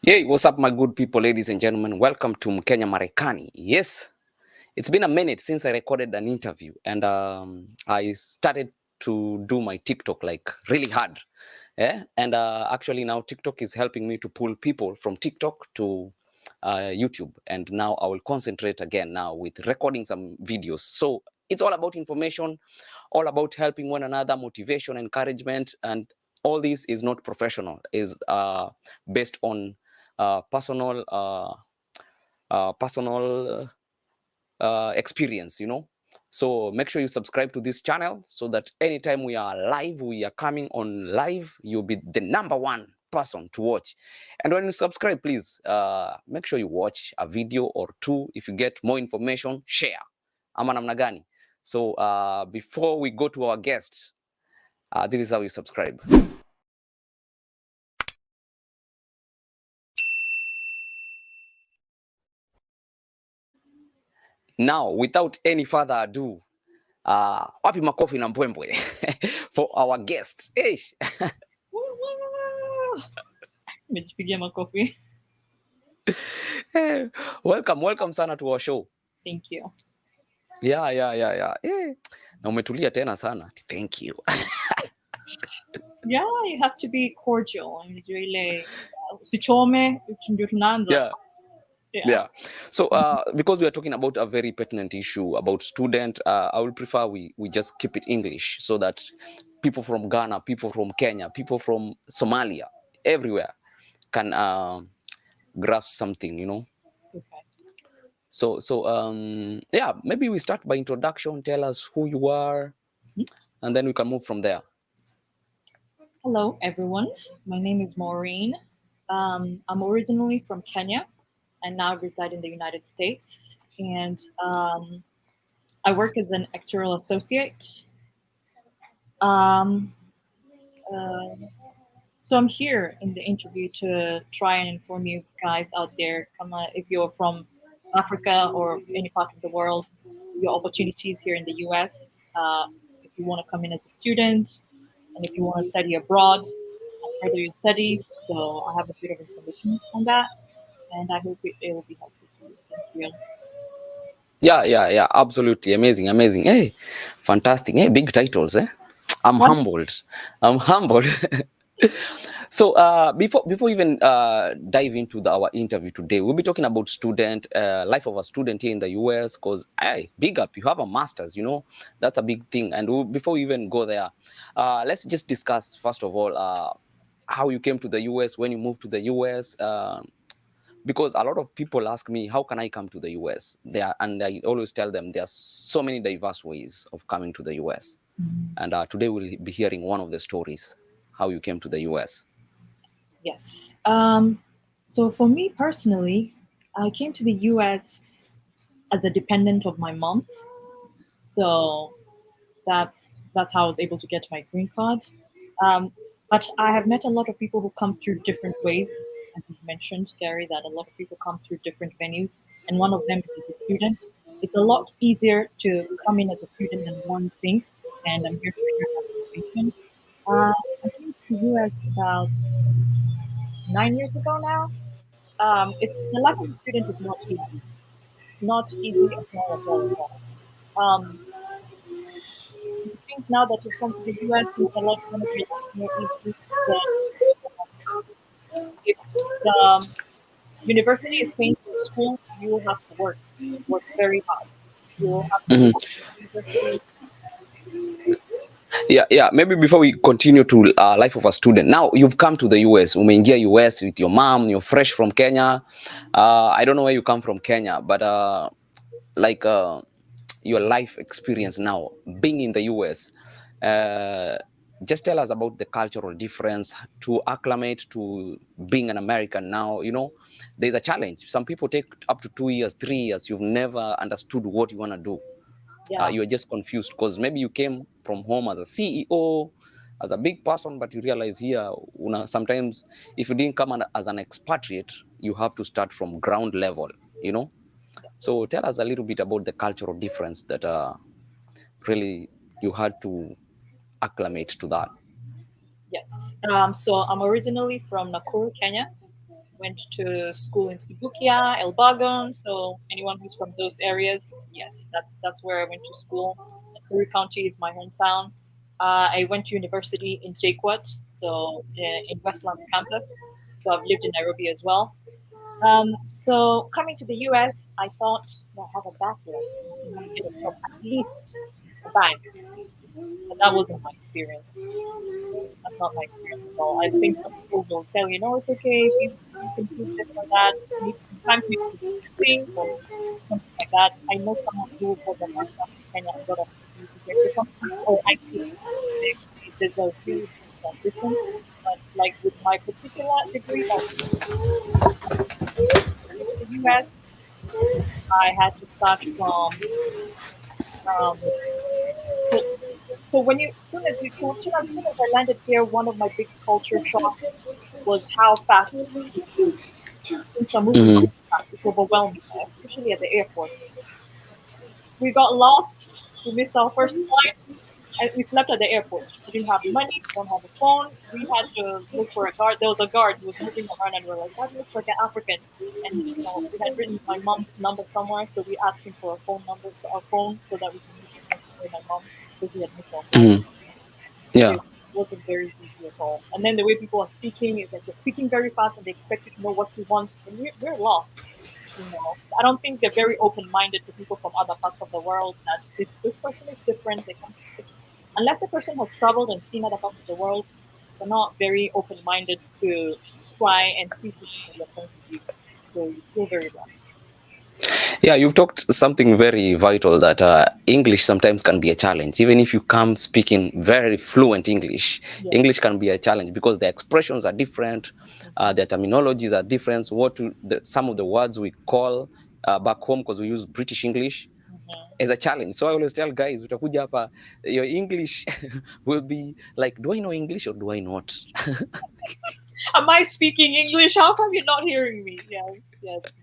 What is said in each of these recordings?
Hey, what's up, my good people, ladies and gentlemen? Welcome to Mkenya Marekani. Yes, it's been a minute since I recorded an interview, and I started to do my TikTok like really hard. Yeah, and actually now TikTok is helping me to pull people from TikTok to YouTube, and now I will concentrate again now with recording some videos. So it's all about information, all about helping one another, motivation, encouragement, and all this is not professional. Is based on personal experience, So make sure you subscribe to this channel so that anytime we are coming on live, you'll be the #1 person to watch. And when you subscribe, please make sure you watch a video or two. If you get more information, share. Ama namna gani? So before we go to our guest, this is how you subscribe. Now, without any further ado, wapi makofi na mbwembwe for our guest. Hey. Nimejipigia makofi. Hey, welcome sana to our show. Thank you. Yeah. Hey. Na umetulia tena sana. Thank you. Yeah, you have to be cordial. Unajua ile usichome ndio tunaanza. Yeah. So because we are talking about a very pertinent issue about student, I would prefer we just keep it English so that people from Ghana, people from Kenya, people from Somalia, everywhere can grasp something, Okay. So yeah, maybe we start by introduction. Tell us who you are, and then we can move from there. Hello, everyone. My name is Maureen. I'm originally from Kenya and now reside in the United States. And I work as an actuarial associate. So I'm here in the interview to try and inform you guys out there, if you're from Africa or any part of the world, your opportunities here in the US, if you want to come in as a student, and if you want to study abroad and further your studies. So I have a bit of information on that, and I hope it will be helpful to you. Thank you. Yeah, absolutely amazing. Hey, fantastic. Hey, big titles, eh? I'm humbled. So before even dive into our interview today, we'll be talking about life of a student here in the US. Because hey, big up, you have a master's, that's a big thing. And before we even go there, let's just discuss first of all how you came to the US, when you moved to the US. Because a lot of people ask me, how can I come to the US? And I always tell them there are so many diverse ways of coming to the US. And today we'll be hearing one of the stories, how you came to the US. Yes. So for me personally, I came to the US as a dependent of my mom's. So that's how I was able to get my green card. But I have met a lot of people who come through different ways. As you mentioned, Gary, that a lot of people come through different venues, and one of them is as a student. It's a lot easier to come in as a student than one thinks, and I'm here to share that information. I came to the US about 9 years ago now. It's the life of a student is not easy. It's not easy at all, at all, at all. I think now that you've come to the US, things are going to be a lot more easy than if the university is paying for school, you will have to work very hard. You will have to go to the university. Yeah. Maybe before we continue to life of a student, now you've come to the US. Umeingia US with your mom. You're fresh from Kenya. I don't know where you come from, Kenya, but your life experience now being in the US. Just tell us about the cultural difference to acclimate to being an American now. There's a challenge. Some people take up to 2 years, 3 years. You've never understood what you want to do. Yeah. You're just confused because maybe you came from home as a CEO, as a big person, but you realize here, sometimes if you didn't come as an expatriate, you have to start from ground level. So tell us a little bit about the cultural difference that really you had to acclimate to that. Yes. So I'm originally from Nakuru, Kenya, went to school in Subukia, Elbagon. So anyone who's from those areas, yes, that's where I went to school. Nakuru County is my hometown. I went to university in JKUAT, so in Westlands campus. So I've lived in Nairobi as well. So coming to the US, I thought, well, I have a bachelor's, so I'm going to get a job, at least a bank. But that wasn't my experience. That's not my experience at all. I think some people will tell you, no, it's okay if you can do this or that. Maybe sometimes maybe it's blessing or something like that. I know someone who was a nurse in Kenya and got an opportunity here. So sometimes, or IT, there's a really big transition. But like with my particular degree that coming to the US, I had to start from um, so so when you soon as I landed here, one of my big culture shocks was how fast things move. Things are moving Mm-hmm. very fast. It's overwhelming, especially at the airport. We got lost. We missed our first flight. And we slept at the airport. We didn't have money. We don't have a phone. We had to look for a guard. There was a guard who was moving around, and we were like, "That looks like an African." And we had written my mom's number somewhere, so we asked him for a phone number, so our phone, so that we can use the phone to call my mom because we had missed our flight. Mm-hmm. Yeah. It wasn't very easy at all. And then the way people are speaking is like they're speaking very fast and they expect you to know what you want, and we're lost. I don't think they're very open-minded to people from other parts of the world. That this person is different. They come unless the person has traveled and seen other parts of the world, they're not very open-minded to try and see things from your point of view. So you feel very lost. Yeah, you've talked something very vital that English sometimes can be a challenge. Even if you come speaking very fluent English, Yes. English can be a challenge because the expressions are different, the terminologies are different. Some of the words we call back home because we use British English is a challenge. So I always tell guys, utakuja hapa, your English will be like, do I know English or do I not? Am I speaking English? How come you're not hearing me? Yes.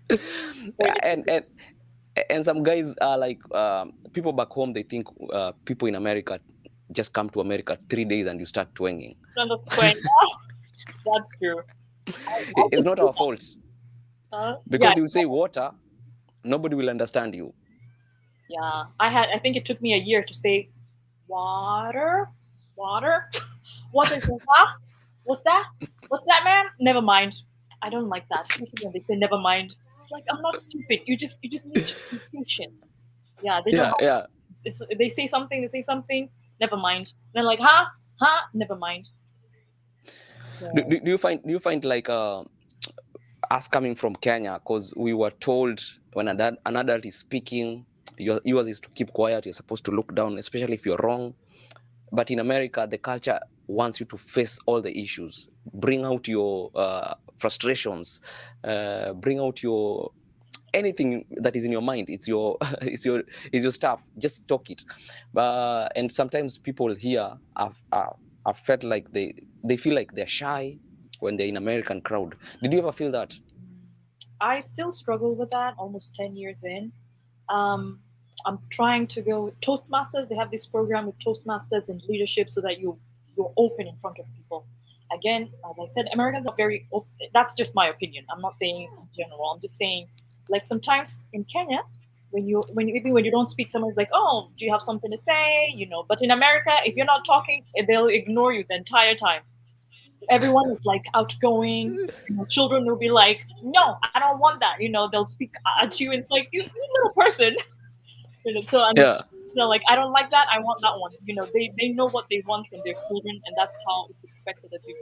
And some guys are like, people back home, they think people in America just come to America 3 days and you start twanging. That's true. It's not our fault. Because Yeah. you say water, nobody will understand you. Yeah. I think it took me a year to say water. What is that? What's that? What's that, man? Never mind. I don't like that. Especially when they say never mind. It's like I'm not stupid. You just need to be patient. Yeah, they don't know. Yeah. They say something. Never mind. They're like, huh? Never mind. Yeah. Do you find like us coming from Kenya, because we were told when an adult is speaking, yours is to keep quiet. You're supposed to look down, especially if you're wrong. But in America, the culture wants you to face all the issues, bring out your frustrations, bring out your anything that is in your mind. It's your it's your stuff. Just talk it. And sometimes people here have felt like they feel like they're shy when they're in American crowd. Did you ever feel that? I still struggle with that almost 10 years in. I'm trying to go Toastmasters. They have this program with Toastmasters and leadership so that you're open in front of people. Again, as I said, Americans are very open. That's just my opinion. I'm not saying in general. I'm just saying, like sometimes in Kenya, when you don't speak, someone's like, "Oh, do you have something to say?" But in America, if you're not talking, they'll ignore you the entire time. Everyone is like outgoing. Children will be like, "No, I don't want that." They'll speak at you, and it's like, "You little person." So Yeah. like, I don't like that. I want that one. They know what they want from their children, and that's how it's expected as you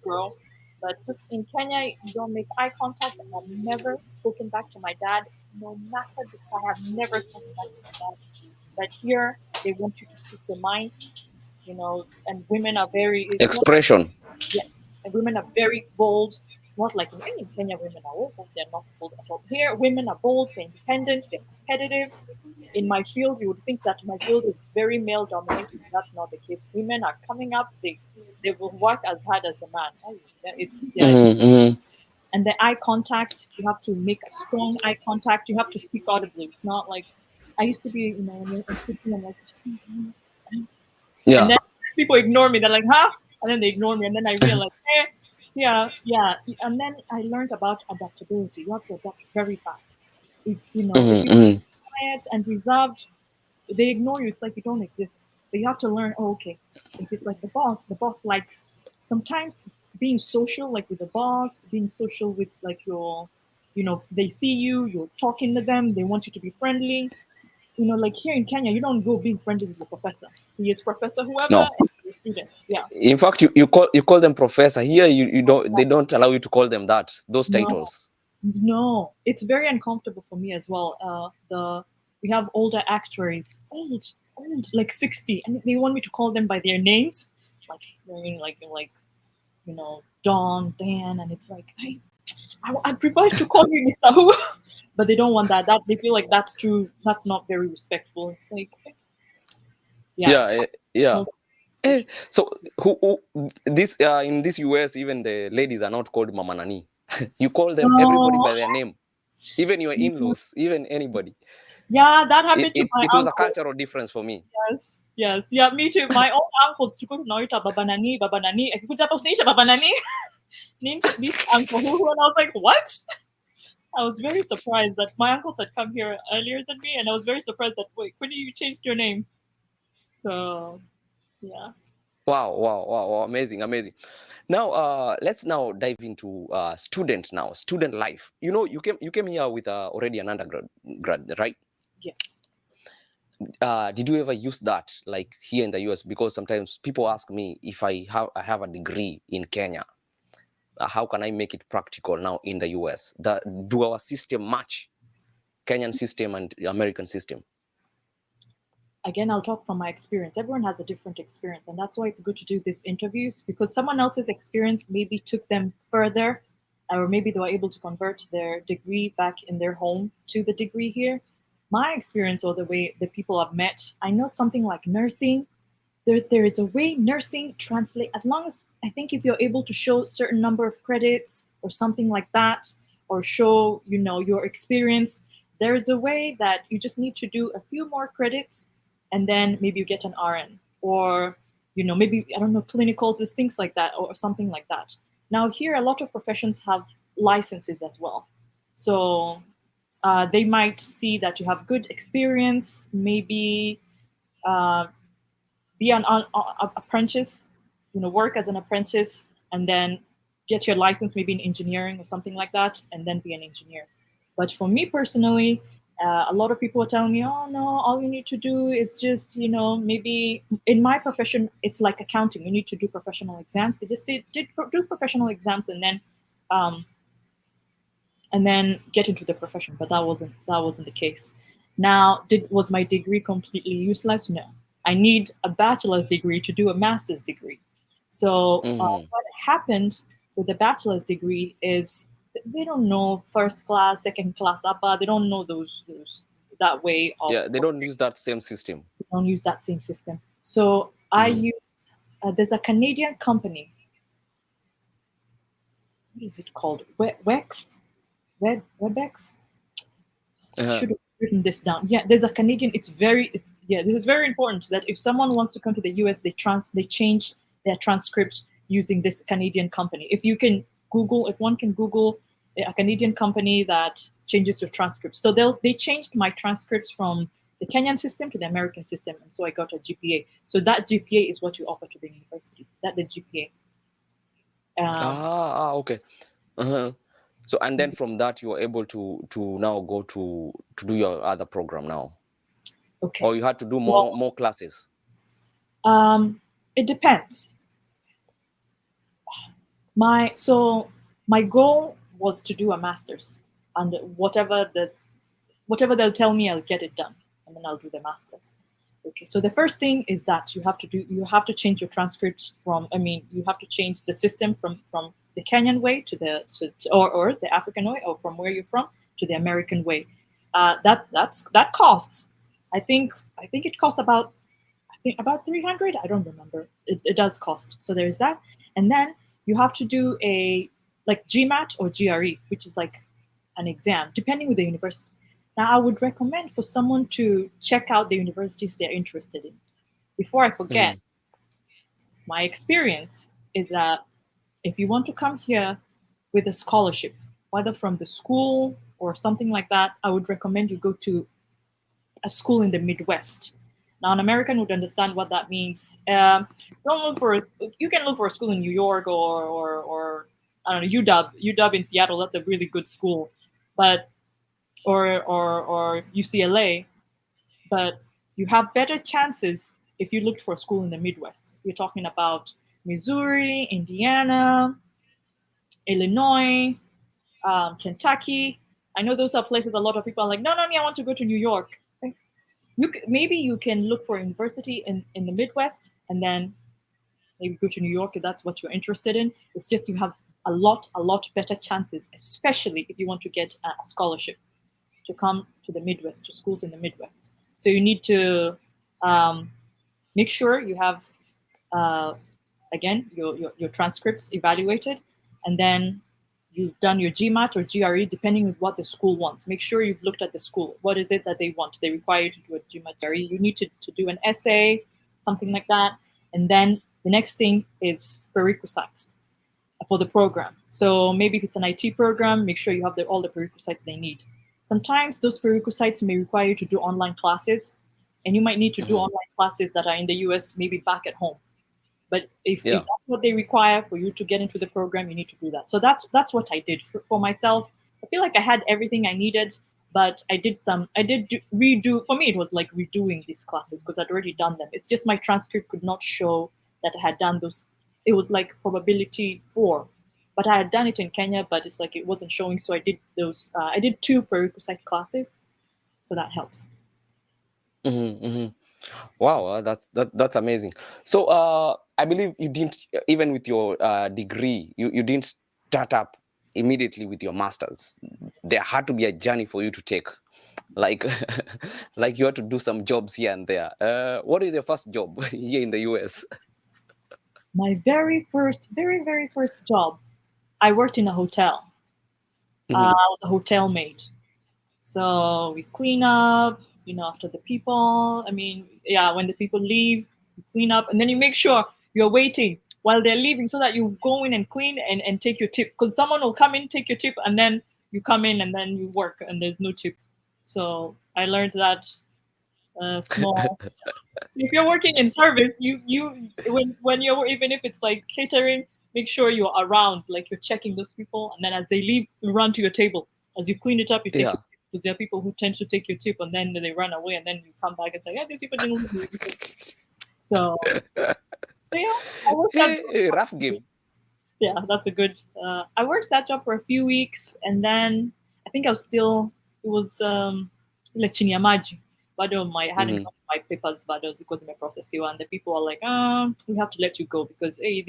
grow. But just in Kenya, you don't make eye contact. And I've never spoken back to my dad. No matter the I have never spoken back to my dad. But here, they want you to speak your mind. And women are very. It's not. Expression. Yeah, and women are very bold. It's not like in Kenya, women are bold. They're not bold at all. Here, women are bold. They're independent. They're competitive. In my field, you would think that my field is very male dominated. That's not the case. Women are coming up. They will work as hard as the man. Mm-hmm. And the eye contact, you have to make a strong eye contact. You have to speak audibly. It's not like I used to be, when I'm speaking, I'm like, Yeah. and then people ignore me. They're like, huh? And then they ignore me. And then I realize, Yeah, yeah. And then I learned about adaptability. You have to adapt very fast. If you're Mm-hmm. quiet and reserved, they ignore you. It's like you don't exist. But you have to learn, oh, okay, if it's like the boss likes sometimes being social, like with the boss, being social with like they see you, you're talking to them, they want you to be friendly. Like here in Kenya, you don't go being friendly with the professor. He is professor, whoever, No. and you're a student. Yeah. In fact, you call them professor. Here you don't they don't allow you to call them those No, titles. no, it's very uncomfortable for me as well. We have older actuaries, old, like 60, and they want me to call them by their names, like Don, Dan, and it's like I prefer to call you Mister Who, but they don't want that. That they feel like that's true. That's not very respectful. It's like, yeah, Yeah, yeah. no, So this in this US, even the ladies are not called Mama Nani. You call them everybody by their name, even your in-laws, even anybody. yeah, that It, happened to it, my it was a uncle. cultural difference for me. Yes, yes, yeah, me too. My own uncles to naita baba nani, baba nani. Akikuja hapo usiniite baba nani. Named this uncle who, and I was like, what? I was very surprised that my uncles had come here earlier than me, and I was very surprised that wait, when you changed your name? So yeah. Wow, wow, wow, wow, amazing, amazing. Now, let's now dive into student life. You came here with already an undergrad, right? Yes. Did you ever use that like here in the US? Because sometimes people ask me if I have a degree in Kenya, how can I make it practical now in the US? Do our system match Kenyan system and the American system? Again, I'll talk from my experience. Everyone has a different experience, and that's why it's good to do these interviews because someone else's experience maybe took them further, or maybe they were able to convert their degree back in their home to the degree here. My experience, or the way the people I've met, I know something like nursing. There is a way nursing translate, as long as I think if you're able to show certain number of credits or something like that, or show your experience, there is a way that you just need to do a few more credits, and then maybe you get an RN, or maybe, I don't know, clinicals, there's things like that, or something like that. Now here, a lot of professions have licenses as well, so they might see that you have good experience, maybe uh, be an apprentice, work as an apprentice, and then get your license maybe in engineering or something like that, and then be an engineer. But for me personally, a lot of people are telling me, oh no, all you need to do is just, maybe in my profession, it's like accounting. You need to do professional exams. They just did do professional exams, um, and then get into the profession. But that wasn't the case. Now, was my degree completely useless? No. I need a bachelor's degree to do a master's degree. So Hmm. what happened with the bachelor's degree is they don't know first class, second class upper. They don't know those that way of. Yeah, they don't use that same system. They don't use that same system. So I Hmm. used. There's a Canadian company. What is it called? Wex. Webex. I Uh-huh. should have written this down. Yeah, there's a Canadian. Yeah, this is very important that if someone wants to come to the US, they change their transcripts using this Canadian company. If one can Google a Canadian company that changes your transcripts. So they changed my transcripts from the Kenyan system to the American system, and so I got a GPA. So that GPA is what you offer to the university. That the GPA. Okay. Uh-huh. So and then from that you were able to now go to do your other program now, Okay. or you had to do more Well, more classes. it depends. My goal was to do a master's, and whatever they'll tell me, I'll get it done, and then I'll do the master's. Okay, so the first thing is that you have to change your transcript from, you have to change the system from the Kenyan way or the African way, or from where you're from to the American way. That costs. I think it cost about 300. I don't remember. It does cost. So there's that. And then you have to do a like GMAT or GRE, which is like an exam, depending with the university. Now, I would recommend for someone to check out the universities they're interested in. Before I forget, Hmm. my experience is that if you want to come here with a scholarship, whether from the school or something like that, I would recommend you go to a school in the Midwest. Now, an American would understand what that means. Don't look for you can look for a school in New York or I don't know UW in Seattle. That's a really good school, but or UCLA, but you have better chances if you looked for a school in the Midwest. We're talking about Missouri, Indiana, Illinois, Kentucky. I know those are places a lot of people are like, no, no, no, I want to go to New York. Maybe you can look for a university in the Midwest and then maybe go to New York if that's what you're interested in. It's just you have a lot better chances, especially if you want to get a scholarship to come to the Midwest, to schools in the Midwest. So you need to make sure you have, again, your transcripts evaluated, and then you've done your GMAT or GRE, depending on what the school wants. Make sure you've looked at the school. What is it that they want? They require you to do a GMAT, GRE. You need to do an essay, something like that. And then the next thing is prerequisites for the program. So maybe if it's an IT program, make sure you have all the prerequisites they need. Sometimes those prerequisites may require you to do online classes, and you might need to do online classes that are in the US, maybe back at home. But if that's what they require for you to get into the program, you need to do that. So that's what I did for myself. I feel like I had everything I needed, but I did redo. For me, it was like redoing these classes because I'd already done them. It's just my transcript could not show that I had done those. It was like probability 4, but I had done it in Kenya, but it's like it wasn't showing. So I did those. I did 2 prerequisite classes, so that helps. Wow, that's amazing. So I believe you didn't, even with your degree, you didn't start up immediately with your master's. There had to be a journey for you to take, like like you had to do some jobs here and there. What is your first job here in the US? My very first job, I worked in a hotel. I was a hotel maid. So we clean up, after the people. I mean, yeah, when the people leave, you clean up, and then you make sure you're waiting while they're leaving so that you go in and clean and take your tip. Because someone will come in, take your tip, and then you come in and then you work and there's no tip. So I learned that small. So if you're working in service, when you're, even if it's like catering, make sure you're around, like you're checking those people, and then as they leave, you run to your table. As you clean it up, you take your tip, because there are people who tend to take your tip and then they run away, and then you come back and say, "Yeah, these people didn't leave you." So yeah, I worked that job Rough game. yeah, that's a good. I worked that job for a few weeks, and then I think I was still. It was ile chini ya maji. Bado I hadn't got my papers, bado because my process, and the people are like, we have to let you go because hey,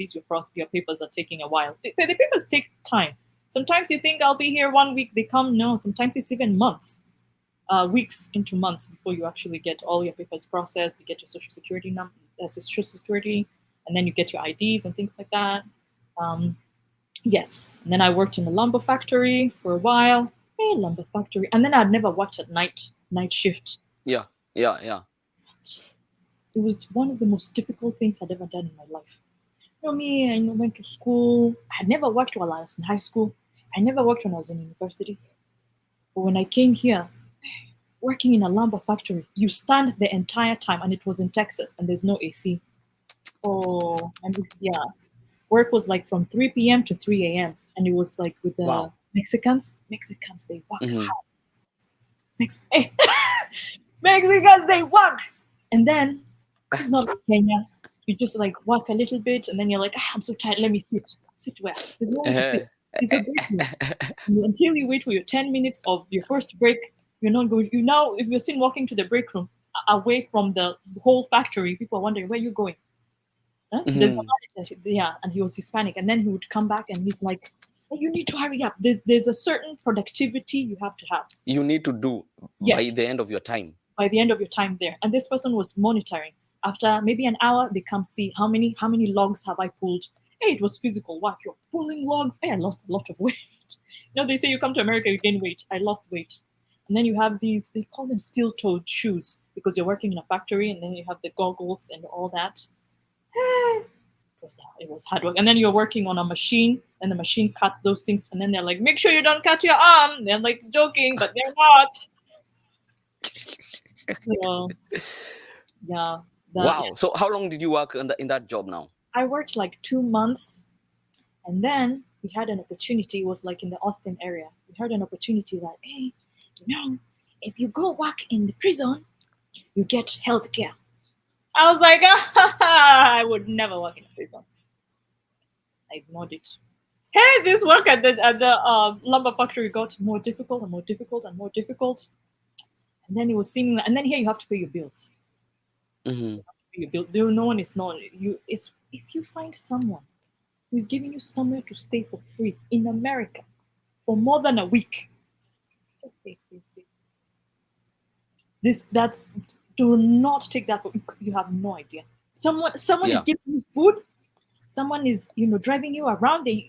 your papers are taking a while. The papers take time. Sometimes you think I'll be here 1 week, they come. No, sometimes it's even months, weeks into months before you actually get all your papers processed. You get your social security number, social security, and then you get your IDs and things like that. Yes, and then I worked in a lumber factory for a while. Hey, lumber factory, and then I'd never worked at night shift. Yeah. It was one of the most difficult things I'd ever done in my life. Me, I went to school. I had never worked while I was in high school. I never worked when I was in university. But when I came here, working in a lumber factory, you stand the entire time, and it was in Texas, and there's no AC. Oh, and yeah, work was like from 3 p.m. to 3 a.m. And it was like with the Mexicans, they work hard. Mexicans, they work. And then it's not like Kenya. You just like work a little bit, and then you're like, I'm so tired. Let me sit. Sit where? There's no one to sit. It's a break room. Until you wait for your 10 minutes of your first break, you're not going. You now, if you're seen walking to the break room away from the whole factory, people are wondering where you're going. Huh? There's a manager, yeah, and he was Hispanic, and then he would come back and he's like, oh, "You need to hurry up. There's a certain productivity you have to have. You need to do by the end of your time. By the end of your time there." And this person was monitoring. After maybe an hour, they come see how many logs have I pulled. Hey, it was physical work. You're pulling logs. Hey, I lost a lot of weight. They say you come to America, you gain weight. I lost weight. And then you have these, they call them steel-toed shoes because you're working in a factory, and then you have the goggles and all that. It it was hard work. And then you're working on a machine, and the machine cuts those things, and then they're like, make sure you don't cut your arm. They're like joking, but they're not. So yeah, Wow. So how long did you work in that job now? I worked like 2 months, and then we had an opportunity. It was like in the Austin area. We had an opportunity that, hey, if you go work in the prison, you get health care. I was like, I would never work in a prison. I ignored it. Hey, this work at the lumber factory got more difficult and more difficult and more difficult. And then it was seeming, and then here you have to pay your bills. Mm-hmm. Your bill. No one is not you. It's if you find someone who's giving you somewhere to stay for free in America for more than a week. That's do not take that. You have no idea. Someone is giving you food. Someone is driving you around. You're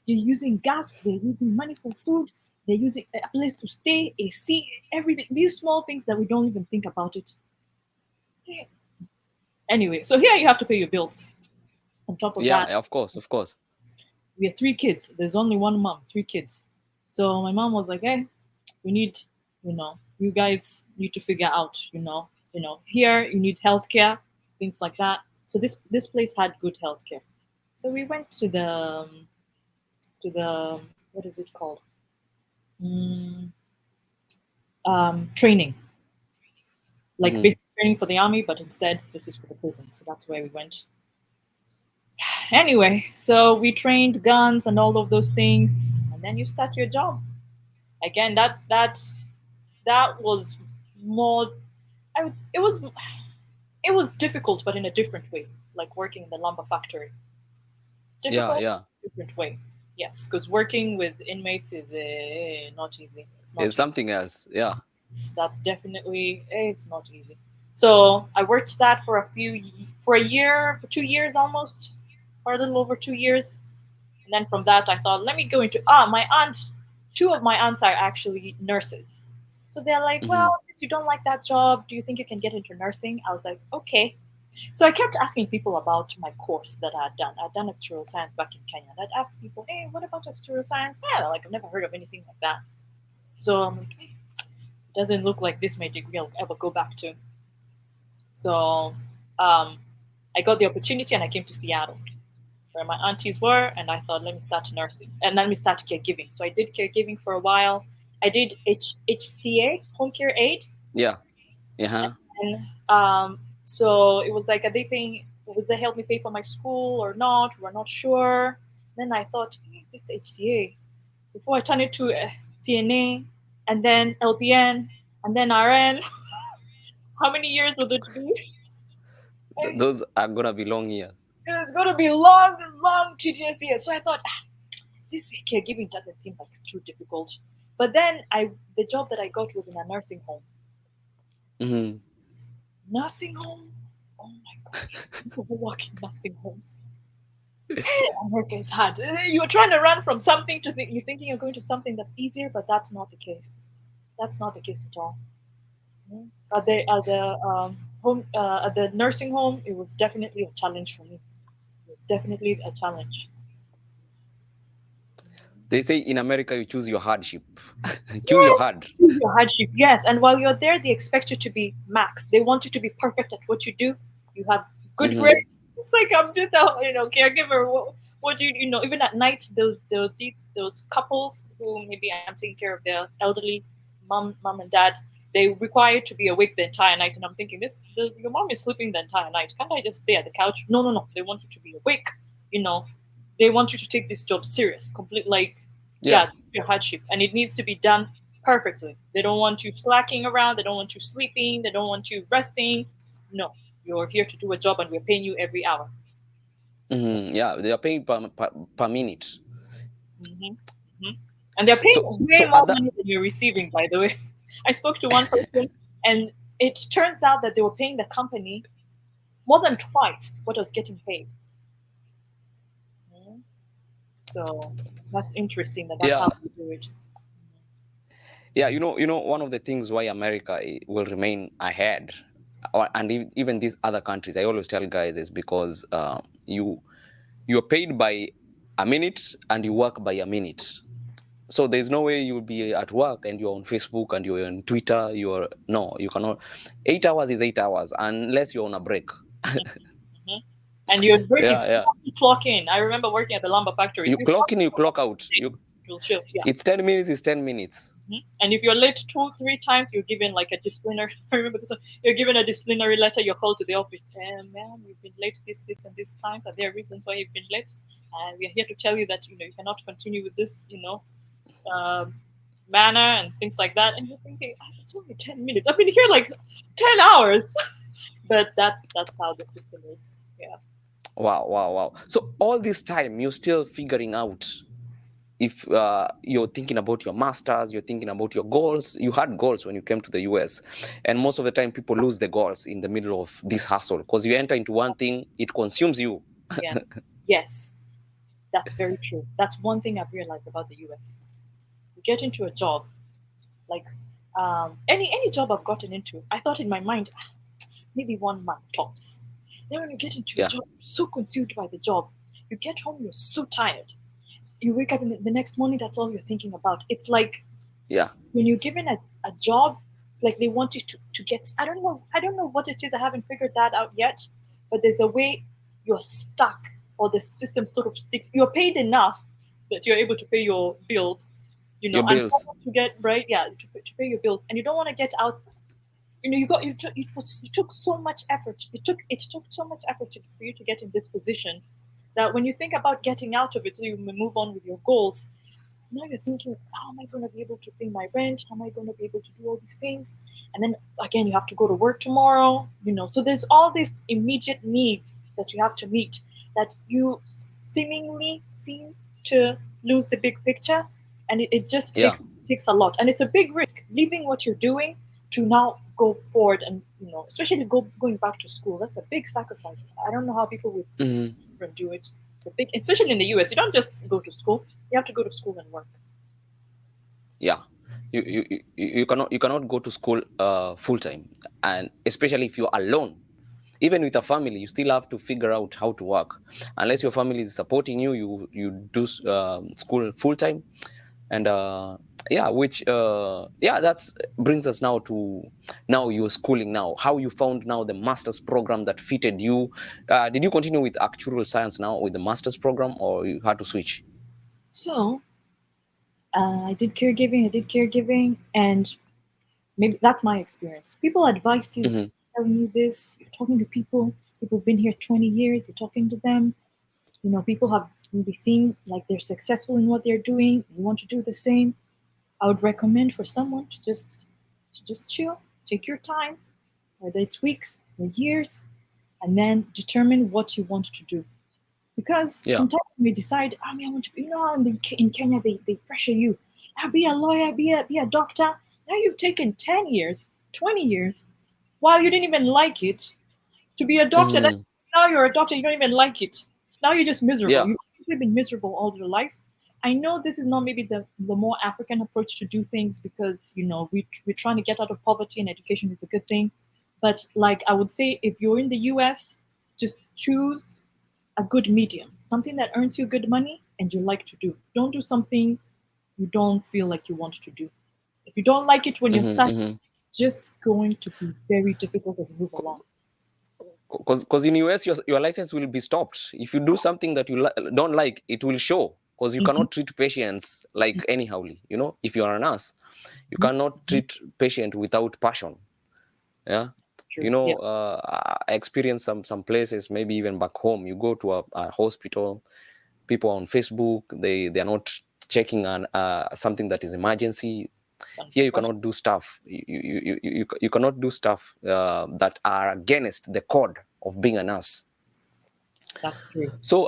using gas. They're using money for food. They're using a place to stay, AC, everything. These small things that we don't even think about it. Anyway, so here you have to pay your bills. On top of that, of course. we have 3 kids. There's only one mom, 3 kids. So my mom was like, hey, we need, you guys need to figure out, here you need healthcare, things like that. So this place had good healthcare. So we went to the what is it called? Training. Like basic training for the army, but instead this is for the prison. So that's where we went. Anyway, so we trained guns and all of those things, and then you start your job. Again, that was more. It was difficult, but in a different way. Like working in the lumber factory. Difficult, different way. Yes, because working with inmates is not easy. It's something else. Yeah. That's definitely it's not easy. So I worked that for a year, for 2 years almost, or a little over 2 years, and then from that I thought, let me go into my aunt. 2 of my aunts are actually nurses, so they're like, well, since you don't like that job, do you think you can get into nursing? I was like, okay. So I kept asking people about my course that I had done. I'd done actuarial science back in Kenya. And I'd ask people, hey, what about actuarial science? Yeah, like I've never heard of anything like that. So I'm like, hey, it doesn't look like this my degree I'll ever go back to. So I got the opportunity and I came to Seattle, where my aunties were, and I thought, let me start nursing and let me start caregiving. So I did caregiving for a while. I did HCA, home care aid. Yeah. Yeah. And so it was like, are they paying? Would they help me pay for my school or not? We're not sure. Then I thought, hey, this HCA. Before I turn it to CNA, and then LPN, and then RN. How many years would it be? Those are gonna be long years. It's gonna be long, tedious years. So I thought, this caregiving doesn't seem like it's too difficult. But then the job that I got was in a nursing home. Mm-hmm. Nursing home? Oh my god! People who work in nursing homes. America is hard. You're trying to run from something to you're thinking you're going to something that's easier, but that's not the case. That's not the case at all. At the nursing home, it was definitely a challenge for me. It was definitely a challenge. They say in America you choose your hardship. Choose your hard. Choose your hardship, yes. And while you're there, they expect you to be max. They want you to be perfect at what you do. You have good grades. It's like I'm just a caregiver. What do you even at night, those couples who maybe I'm taking care of their elderly mom and dad, they require you to be awake the entire night. And I'm thinking, your mom is sleeping the entire night. Can't I just stay at the couch? No. They want you to be awake. They want you to take this job serious, it's your hardship, and it needs to be done perfectly. They don't want you slacking around. They don't want you sleeping. They don't want you resting. No, you're here to do a job, and we're paying you every hour. Yeah, they are paying per minute. And they're paying way more money than you're receiving, by the way. I spoke to one person, and it turns out that they were paying the company more than twice what I was getting paid. So that's interesting that's how we do it. Yeah, one of the things why America will remain ahead, and even these other countries, I always tell guys, is because you're paid by a minute and you work by a minute. So there's no way you'll be at work and you're on Facebook and you're on Twitter. No, you cannot. 8 hours is 8 hours unless you're on a break. And your break is Yeah. to clock in. I remember working at the lumber factory. You clock in, you clock out. It will show. Yeah. It's 10 minutes, it's 10 minutes. And if you're late 2-3 times, you're given like a disciplinary. I remember this one. You're given a disciplinary letter. You're called to the office. Ma'am, you've been late this, and this times. Are there reasons why you've been late? And we are here to tell you that you cannot continue with this manner and things like that. And you're thinking, it's only 10 minutes. I've been here like 10 hours. But that's how the system is. Yeah. Wow. So all this time, you're still figuring out if you're thinking about your masters, you're thinking about your goals. You had goals when you came to the US. And most of the time, people lose the goals in the middle of this hustle because you enter into one thing, it consumes you. Yes, that's very true. That's one thing I've realized about the US. You get into a job, like any job I've gotten into, I thought in my mind, maybe 1 month tops. Then when you get into a job, you're so consumed by the job. You get home, you're so tired. You wake up in the next morning, that's all you're thinking about. It's like when you're given a job, it's like they want you to get, I don't know what it is. I haven't figured that out yet, but there's a way you're stuck or the system sort of sticks. You're paid enough that you're able to pay your bills, your bills. And to get to pay your bills, and you don't want to get out. You took so much effort. It took so much effort for you to get in this position that when you think about getting out of it, so you move on with your goals, now you're thinking, how am I going to be able to pay my rent? How am I going to be able to do all these things? And then again, you have to go to work tomorrow, So there's all these immediate needs that you have to meet that you seemingly seem to lose the big picture. And it just takes a lot. And it's a big risk, leaving what you're doing to now go forward and, especially going back to school. That's a big sacrifice. I don't know how people with children do it. It's a big, especially in the US, you don't just go to school. You have to go to school and work. Yeah. You cannot go to school full time, and especially if you're alone. Even with a family, you still have to figure out how to work. Unless your family is supporting you, you do school full time, and that brings us now to you're schooling now. How you found now the master's program that fitted you? Did you continue with actuarial science now with the master's program, or you had to switch? So I did caregiving, and maybe that's my experience. People advise you, telling you this. You're talking to people who've been here 20 years. You're talking to them. People have maybe seen like they're successful in what they're doing. You want to do the same. I would recommend for someone to just chill, take your time, whether it's weeks or years, and then determine what you want to do. Because sometimes we decide, I want to, in Kenya, they pressure you. Be a lawyer, be a doctor. Now you've taken 10 years, 20 years, while you didn't even like it, to be a doctor. Now you're a doctor, you don't even like it. Now you're just miserable. You've simply been miserable all your life. I know this is not maybe the more African approach to do things because, we're trying to get out of poverty and education is a good thing. But like I would say, if you're in the US, just choose a good medium, something that earns you good money and you like to do. Don't do something you don't feel like you want to do. If you don't like it when you're starting, it's just going to be very difficult as you move along. Because in US, your license will be stopped. If you do something that you don't like, it will show. Because you cannot treat patients like anyhowly. If you are a nurse, you cannot treat patient without passion. Yeah. I experienced some places, maybe even back home. You go to a hospital, people on Facebook, they are not checking on something that is emergency. Here you cannot do stuff. You cannot do stuff that are against the code of being a nurse. That's true. So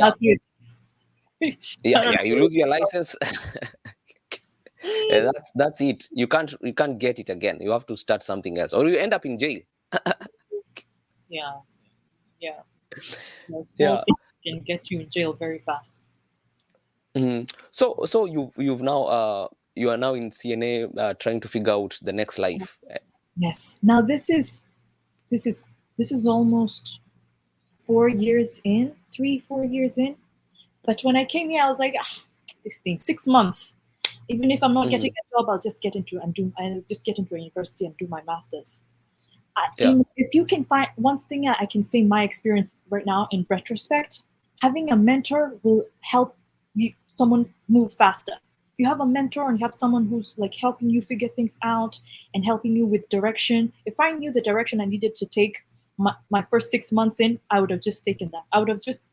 that's it. You lose your license. That's it. You can't get it again. You have to start something else, or you end up in jail. Yeah. Small things can get you in jail very fast. So you've now you are now in CNA trying to figure out the next life. Yes. Now this is almost 4 years in, 3-4 years in. But when I came here, I was like, this thing, 6 months. Even if I'm not getting a job, I'll just get into a university and do my master's. If you can find one thing I can say, my experience right now in retrospect, having a mentor will help someone move faster. If you have a mentor and you have someone who's like helping you figure things out and helping you with direction. If I knew the direction I needed to take my first 6 months in, I would have just taken that. I would have just,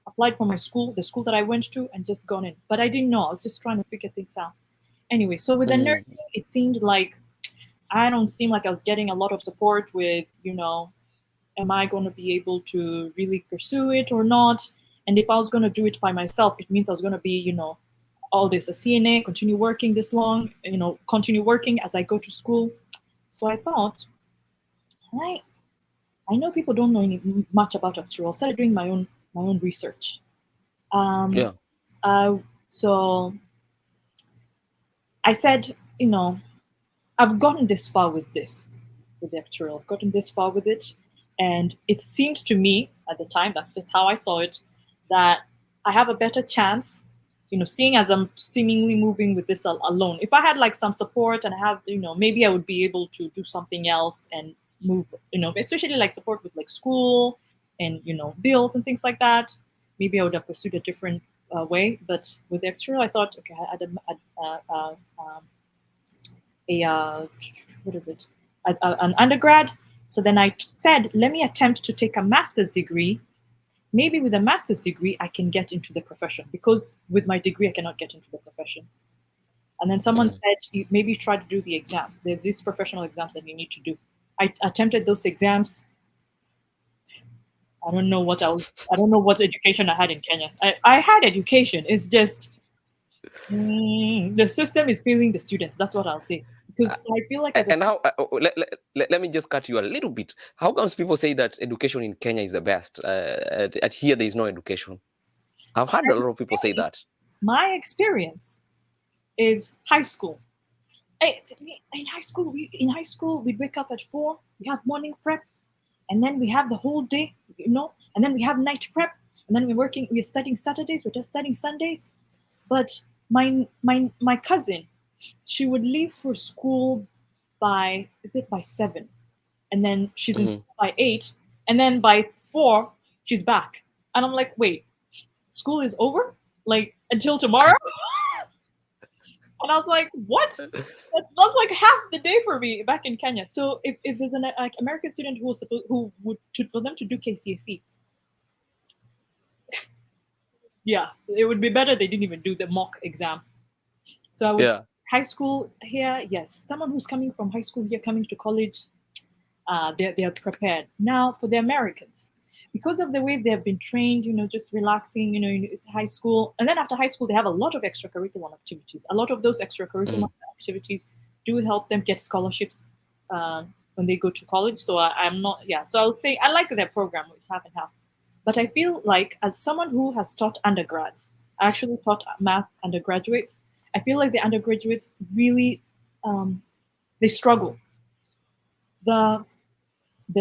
applied for my school, the school that I went to, and just gone in. But I didn't know. I was just trying to figure things out. Anyway, so with the nursing, it seemed like I don't seem like I was getting a lot of support with, am I going to be able to really pursue it or not? And if I was going to do it by myself, it means I was going to be, all this, a CNA, continue working this long, continue working as I go to school. So I thought, I know people don't know much about actuarial. I started doing my own research. So I said, I've gotten this far with the actuarial. I've gotten this far with it. And it seemed to me at the time, that's just how I saw it, that I have a better chance, seeing as I'm seemingly moving with this alone. If I had like some support and I have, maybe I would be able to do something else and move, especially like support with like school and, bills and things like that. Maybe I would have pursued a different way. But with the actuarial, I thought, okay, I had an undergrad. So then I said, let me attempt to take a master's degree. Maybe with a master's degree, I can get into the profession, because with my degree, I cannot get into the profession. And then someone said, maybe try to do the exams. There's these professional exams that you need to do. I attempted those exams. I don't know what education I had in Kenya. I had education. It's just the system is failing the students. That's what I'll say. Because I feel like let me just cut you a little bit. How comes people say that education in Kenya is the best? At here, there is no education. I've heard a lot of people say that. My experience is high school. In high school, we'd wake up at 4. We have morning prep, and then we have the whole day, and then we have night prep, and then we're studying Saturdays, we're just studying Sundays. But my cousin, she would leave for school by 7, and then she's in school by 8, and then by 4 she's back, and I'm like, wait, school is over like until tomorrow? And I was like, what? That's like half the day for me back in Kenya. So if there's an American student for them to do KCSE, yeah, it would be better they didn't even do the mock exam. So I would high school here, yes. Someone who's coming from high school here, coming to college, they're prepared. Now for the Americans, because of the way they've been trained, just relaxing, it's high school. And then after high school, they have a lot of extracurricular activities. A lot of those extracurricular activities do help them get scholarships when they go to college. So I'm not, so I would say I like their program. It's half and half. But I feel like as someone who has taught undergrads, I actually taught math undergraduates, I feel like the undergraduates really, they struggle. The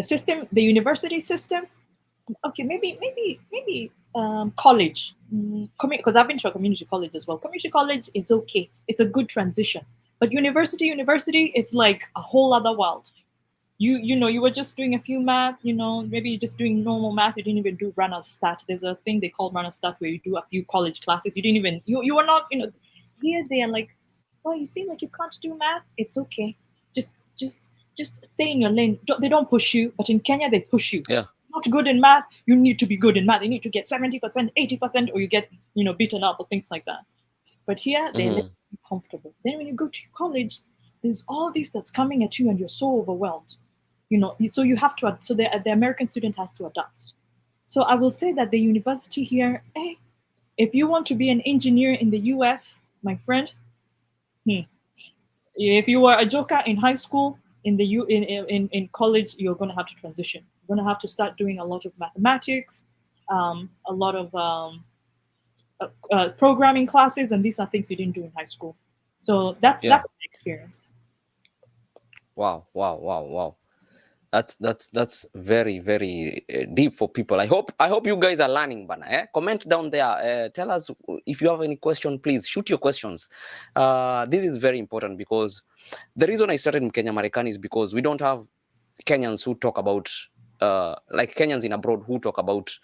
system, the university system, okay, maybe college, because I've been to a community college as well. Community college is okay. It's a good transition. But university, it's like a whole other world. You were just doing a few math, maybe you're just doing normal math. You didn't even do runner's stat. There's a thing they call runner's stat where you do a few college classes. You didn't even, you were not, here they are like, well, you seem like you can't do math. It's okay. Just stay in your lane. They don't push you, but in Kenya, they push you. Yeah. Not good in math, you need to be good in math. You need to get 70%, 80%, or you get, beaten up or things like that. But here, they let you be comfortable. Then when you go to college, there's all this that's coming at you and you're so overwhelmed. So you have to, so the American student has to adapt. So I will say that the university here, if you want to be an engineer in the US, my friend, if you were a joker in high school, in college, you're going to have to transition. You're going to have to start doing a lot of mathematics, a lot of programming classes, and these are things you didn't do in high school. So that's the experience. Wow. That's very very deep for people. I hope you guys are learning, bana. Comment down there. Tell us if you have any question. Please shoot your questions. This is very important because the reason I started Mkenyamarekanitv is because we don't have Kenyans who talk about like Kenyans in abroad who talk about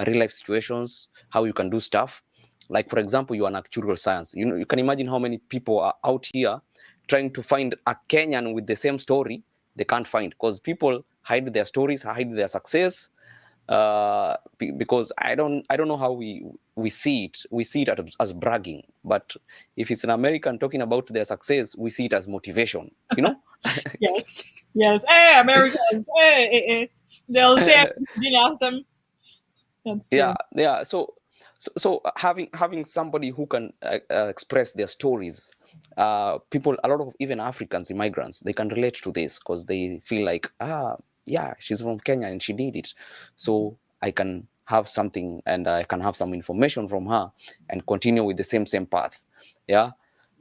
real life situations, how you can do stuff. Like for example, you are an actuarial science. You know, you can imagine how many people are out here trying to find a Kenyan with the same story they can't find, because people hide their stories, hide their success, because I don't know how we see it. We see it as bragging, but if it's an American talking about their success, we see it as motivation. You know. Yes. Hey, Americans. Hey. They'll say you didn't ask them. That's true. Yeah. So having somebody who can express their stories, people, a lot of even Africans, immigrants, they can relate to this because they feel like, yeah, she's from Kenya and she did it, so I can have something and I can have some information from her and continue with the same path. Yeah,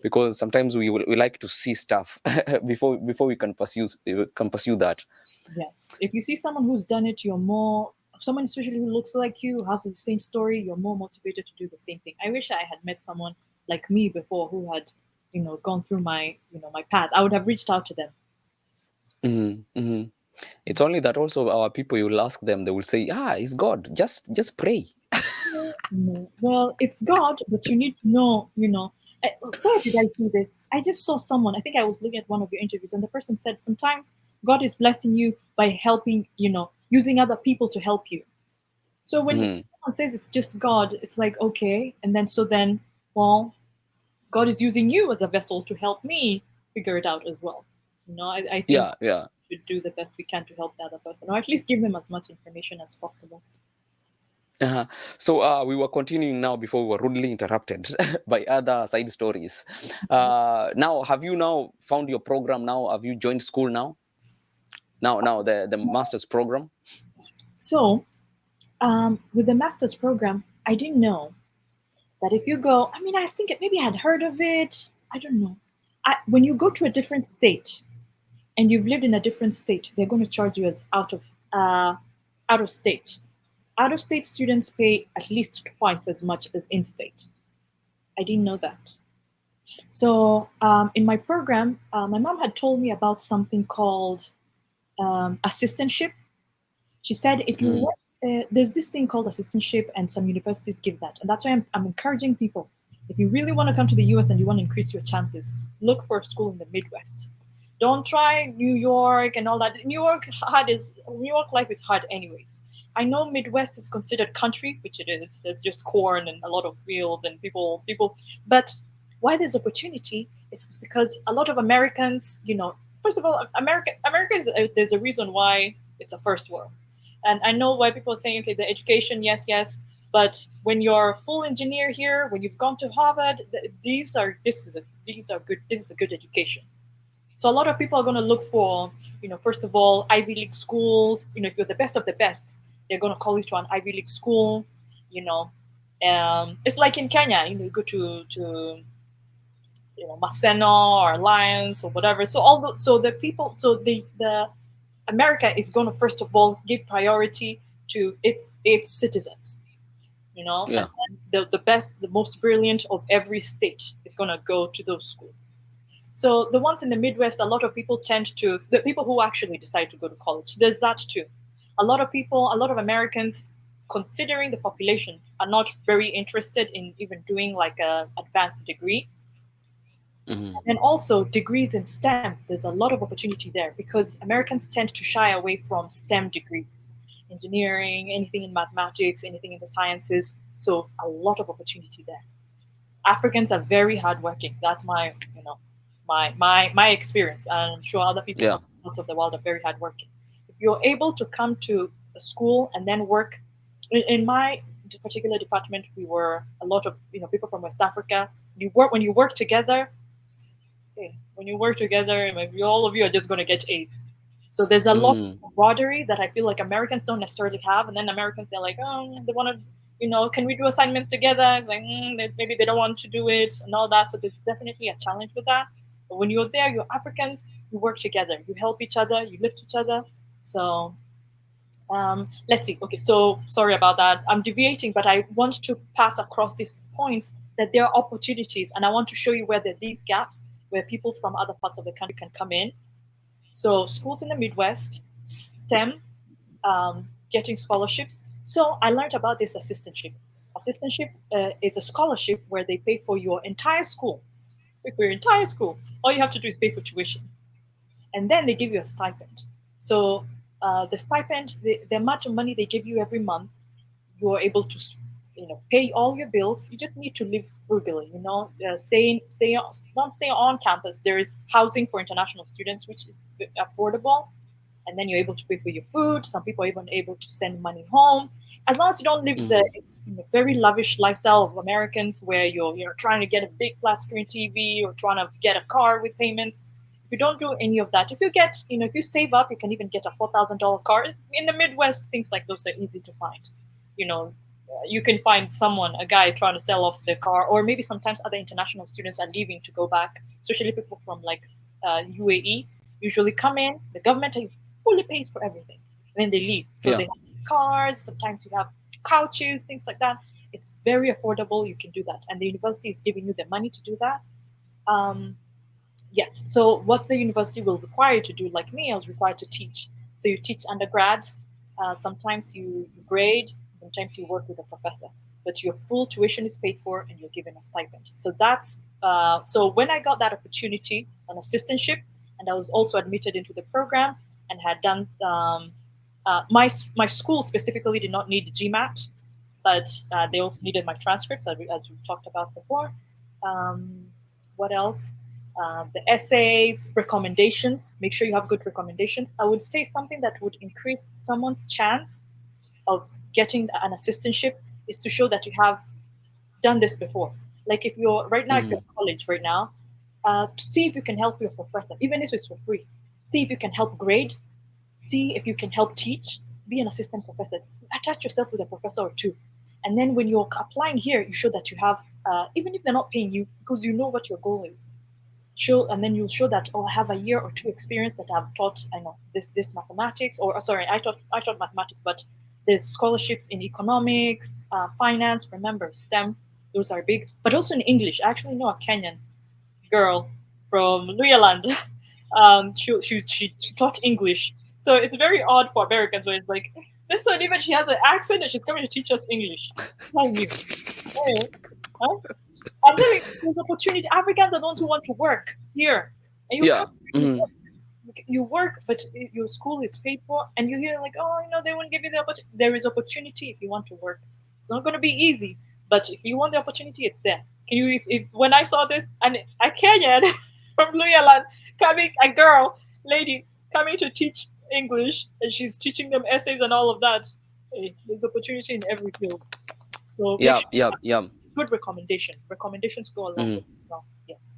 because sometimes we like to see stuff before we can pursue that. Yes. If you see someone who's done it, you're more, someone especially who looks like you, has the same story, you're more motivated to do the same thing. I wish I had met someone like me before who had, gone through my, my path. I would have reached out to them. It's only that also our people, you will ask them, they will say, it's God. Just pray. No. Well, it's God, but you need to know, where did I see this? I just saw someone, I think I was looking at one of your interviews, and the person said sometimes God is blessing you by helping, using other people to help you. So when someone says it's just God, it's like, okay. And then, well, God is using you as a vessel to help me figure it out as well. I think Yeah. we should do the best we can to help the other person, or at least give them as much information as possible. So we were continuing now before we were rudely interrupted by other side stories. Now, have you now found your program now? Have you joined school now? Now the master's program? So with the master's program, I didn't know that if you go, I think maybe I had heard of it. I don't know. When you go to a different state and you've lived in a different state, they're going to charge you as out of state. Out of state students pay at least twice as much as in state. I didn't know that. So in my program, my mom had told me about something called assistantship. She said if you want, there's this thing called assistantship, and some universities give that. And that's why I'm encouraging people. If you really want to come to the US and you want to increase your chances, look for a school in the Midwest. Don't try New York and all that. New York life is hard anyways. I know Midwest is considered country, which it is. There's just corn and a lot of fields and people. But why there's opportunity is because a lot of Americans, first of all, America is there's a reason why it's a first world. And I know why people are saying, okay, the education, yes, but when you're a full engineer here, when you've gone to Harvard, this is a good education. So a lot of people are going to look for, first of all, Ivy League schools. If you're the best of the best, they're going to call you to an Ivy League school. It's like in Kenya, you go to Maseno or Alliance or whatever. So the America is going to first of all give priority to its citizens. Yeah. And the best, the most brilliant of every state is going to go to those schools. So the ones in the Midwest, a lot of people the people who actually decide to go to college, there's that too. A lot of Americans, considering the population, are not very interested in even doing like a advanced degree. And also degrees in STEM, there's a lot of opportunity there because Americans tend to shy away from STEM degrees, engineering, anything in mathematics, anything in the sciences. So a lot of opportunity there. Africans are very hardworking. That's my experience. And I'm sure other people Yeah. from parts of the world are very hardworking. If you're able to come to a school and then work, in my particular department, we were a lot of people from West Africa. When you work together, all of you are just going to get A's. So there's a lot of camaraderie that I feel like Americans don't necessarily have, and then Americans, they're like, oh, they want to, can we do assignments together? It's like maybe they don't want to do it and all that. So there's definitely a challenge with that. But when you're there, you're Africans, you work together, you help each other, you lift each other. So let's see. Okay, so sorry about that. I'm deviating, but I want to pass across these points that there are opportunities, and I want to show you where there are these gaps where people from other parts of the country can come in. So schools in the Midwest, STEM, getting scholarships. So I learned about this assistantship. Assistantship is a scholarship where they pay for your entire school. For your entire school, all you have to do is pay for tuition, and then they give you a stipend. So the stipend, the amount of money they give you every month, you are able to, pay all your bills. You just need to live frugally. Don't stay on campus. There is housing for international students, which is affordable, and then you're able to pay for your food. Some people are even able to send money home, as long as you don't live the very lavish lifestyle of Americans, where you're trying to get a big flat screen TV or trying to get a car with payments. If you don't do any of that, if you save up, you can even get a $4,000 car. In the Midwest, things like those are easy to find. You can find a guy trying to sell off their car, or maybe sometimes other international students are leaving to go back, especially people from like UAE usually come in. The government fully pays for everything, and then they leave. So Yeah. they have cars. Sometimes you have couches, things like that. It's very affordable. You can do that, and the university is giving you the money to do that. Um, yes. So what the university will require you to do, like me, I was required to teach. So you teach undergrads. Sometimes you grade. Sometimes you work with a professor. But your full tuition is paid for, and you're given a stipend. So that's so when I got that opportunity, an assistantship, and I was also admitted into the program and had done. My school specifically did not need GMAT, but they also needed my transcripts, as we've talked about before. Um, what else? The essays, recommendations. Make sure you have good recommendations. I would say something that would increase someone's chance of getting an assistantship is to show that you have done this before. Like if you're in college right now, see if you can help your professor, even if it's for free. See if you can help grade. See if you can help teach. Be an assistant professor. Attach yourself with a professor or two. And then when you're applying here, you show that you have, even if they're not paying you, because you know what your goal is. And then you'll show that, oh, I have a year or two experience that I've taught, I know this mathematics, or sorry, I taught mathematics, but there's scholarships in economics, finance. Remember, STEM, those are big, but also in English. I actually know a Kenyan girl from Luyaland. She taught English, so it's very odd for Americans where it's like, this one, even she has an accent and she's coming to teach us English. How new? Hey, huh? And then there's opportunity. Africans are the ones who want to work here, and you Yeah. come here, you work, but your school is paid for, and you hear like, oh, they won't give you the opportunity. There is opportunity if you want to work. It's not going to be easy, but if you want the opportunity, it's there. Can you? If when I saw this, and a Kenyan from Luyaland a girl, lady coming to teach English, and she's teaching them essays and all of that. Hey, there's opportunity in every field. So make Yeah. sure you Yeah. have Yeah. good recommendation. Recommendations go a long way as well. Yes.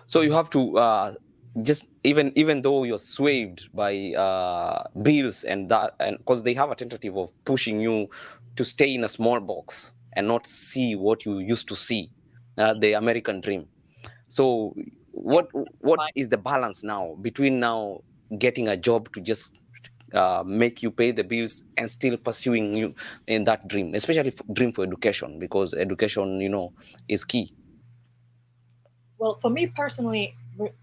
So you have to just even though you're swayed by bills and that, and because they have a tentative of pushing you to stay in a small box and not see what you used to see, the American dream. So Yeah. what Fine. is the balance now between now getting a job to just make you pay the bills and still pursuing you in that dream, especially dream for education, because education, is key. Well, for me personally,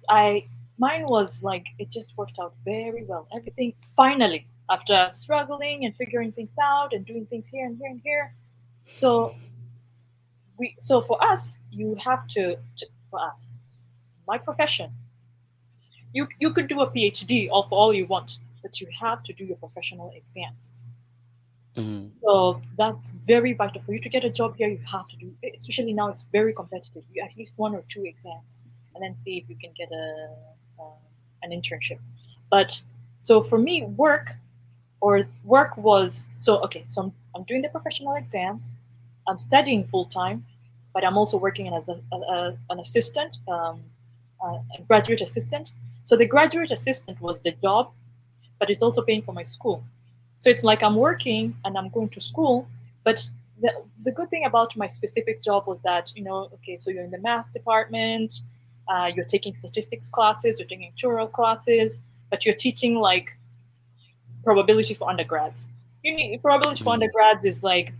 I mine was like it just worked out very well. Everything finally, after struggling and figuring things out and doing things here and here and here. So for us, you have for us, my profession, you could do a PhD or for all you want, but you have to do your professional exams. Mhm. So that's very vital for you to get a job here. You have to do, especially now it's very competitive. You at least one or two exams, and then see if you can get an internship. But so for me, work was so okay. So I'm doing the professional exams. I'm studying full time, but I'm also working as an assistant, a graduate assistant. So the graduate assistant was the job, but it's also paying for my school. So it's like I'm working and I'm going to school, but the good thing about my specific job was that, okay, so you're in the math department, you're taking statistics classes, you're taking actuarial classes, but you're teaching like probability for undergrads. Probability for undergrads is like,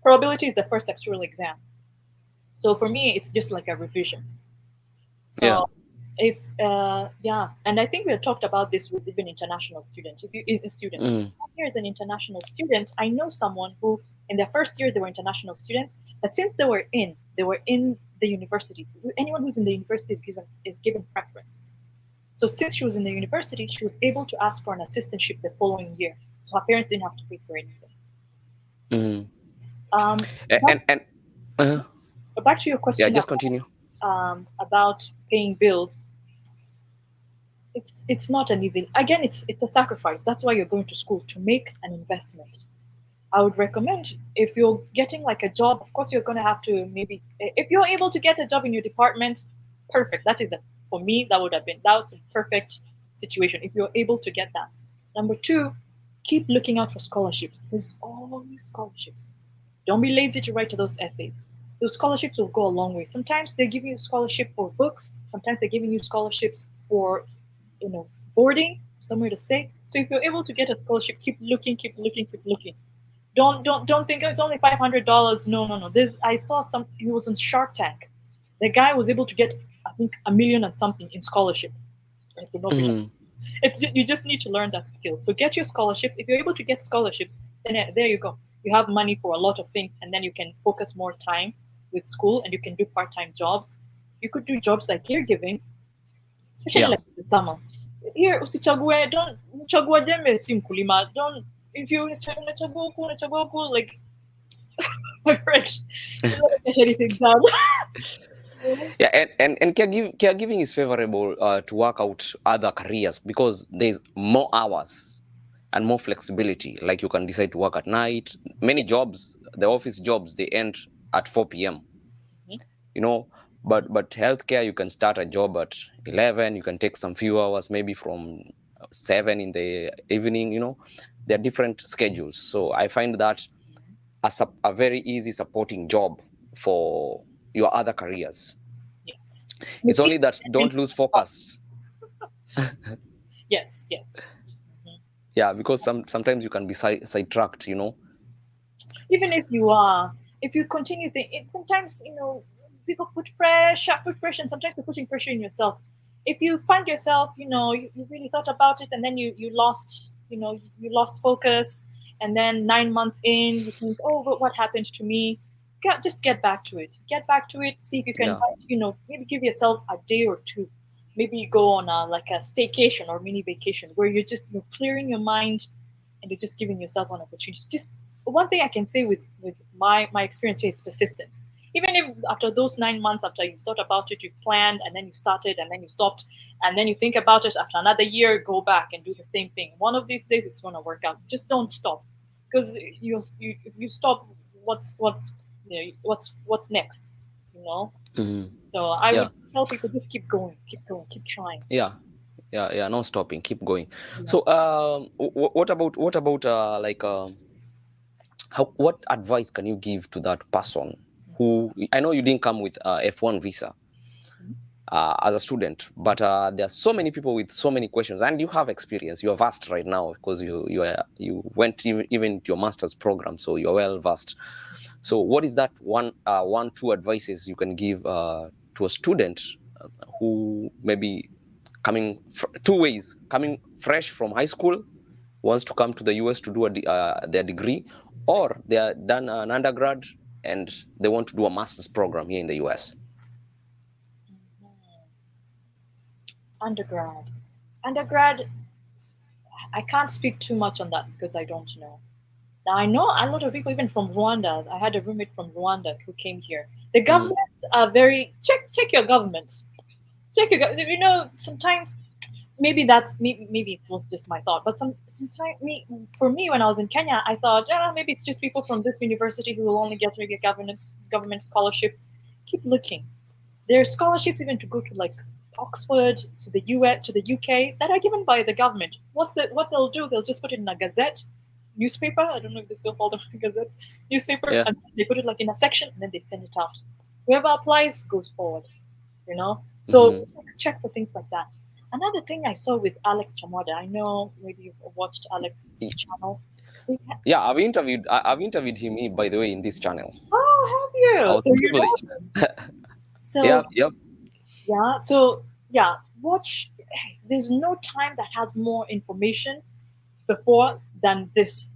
probability is the first actuarial exam. So for me, it's just like a revision. Yeah. So if and I think we have talked about this with even international students. If you students, here as an international student, I know someone who in their first year they were international students, but since they were in the university. Anyone who's in the university is given preference. So since she was in the university, she was able to ask for an assistantship the following year. So her parents didn't have to pay for anything. But back to your question. Yeah, just continue. About paying bills. It's not an easy. Again, it's a sacrifice. That's why you're going to school, to make an investment. I would recommend, if you're getting like a job, of course you're going to have to, maybe if you're able to get a job in your department, perfect. For me, that's a perfect situation if you're able to get that. Number two, keep looking out for scholarships. There's always scholarships. Don't be lazy to write those essays. Those scholarships will go a long way. Sometimes they're giving you scholarship for books. Sometimes they're giving you scholarships for, boarding, somewhere to stay. So if you're able to get a scholarship, keep looking, keep looking, keep looking. Don't think, oh, it's only $500. No. I saw he was on Shark Tank. The guy was able to get, I think, $1 million and something in scholarship. It could not be. You just need to learn that skill. So get your scholarships. If you're able to get scholarships, then there you go. You have money for a lot of things, and then you can focus more time with school, and you can do part-time jobs. You could do jobs like caregiving, especially like in the summer. Here, usichague, don't chagua jembe si mkulima. Don't, if you unachagua huku, like my French, you don't get anything done. Yeah, and caregiving is favorable to work out other careers because there's more hours and more flexibility. Like you can decide to work at night. Many jobs, the office jobs, they end at 4 p.m. But healthcare, you can start a job at 11. You can take some few hours, maybe from 7 in the evening. There are different schedules. So I find that a very easy supporting job for your other careers. Yes. It's only that don't lose focus. Yes. Yeah, because sometimes you can be sidetracked, Even if you continue thinking, sometimes, people put pressure, and sometimes you're putting pressure in yourself. If you find yourself, you really thought about it, and then you lost, you lost focus, and then 9 months in, you think, oh, what happened to me? Just get back to it. See if you can, maybe give yourself a day or two. Maybe you go on like a staycation or mini vacation where you're just clearing your mind, and you're just giving yourself an opportunity. Just one thing I can say with my experience here is persistence. Even if after those 9 months, after you've thought about it, you've planned, and then you started, and then you stopped, and then you think about it after another year, go back and do the same thing. One of these days, it's going to work out. Just don't stop, because if you stop, what's next? So I would tell people, just keep going, keep trying. Yeah, no stopping, keep going. Yeah. So what about what advice can you give to that person who, I know you didn't come with F1 visa as a student, but there are so many people with so many questions, and you have experience. You are vast right now because you went even to your master's program, so you're well versed. So what is that two advices you can give to a student who maybe coming fresh from high school, wants to come to the US to do their degree, or they are done an undergrad and they want to do a master's program here in the US? Undergrad, I can't speak too much on that because I don't know. Now, I know a lot of people, even from Rwanda. I had a roommate from Rwanda who came here. The governments are very, check your government. Check your government. Sometimes, maybe it was just my thought, but sometimes for me, when I was in Kenya, I thought, maybe it's just people from this university who will only get a government scholarship. Keep looking. There are scholarships even to go to like Oxford, to the US, to the UK, that are given by the government. What they'll do, they'll just put it in a gazette, newspaper. I don't know if they still call them gazettes, newspaper, and they put it like in a section, and then they send it out. Whoever applies goes forward. So check for things like that. Another thing I saw with Alex Chamwada, I know maybe you've watched Alex's channel. Yeah, I've interviewed him, by the way, in this channel. Oh, have I you? was So you know privileged. him. So Yep. yeah, so yeah, watch. There's no time that has more information before than this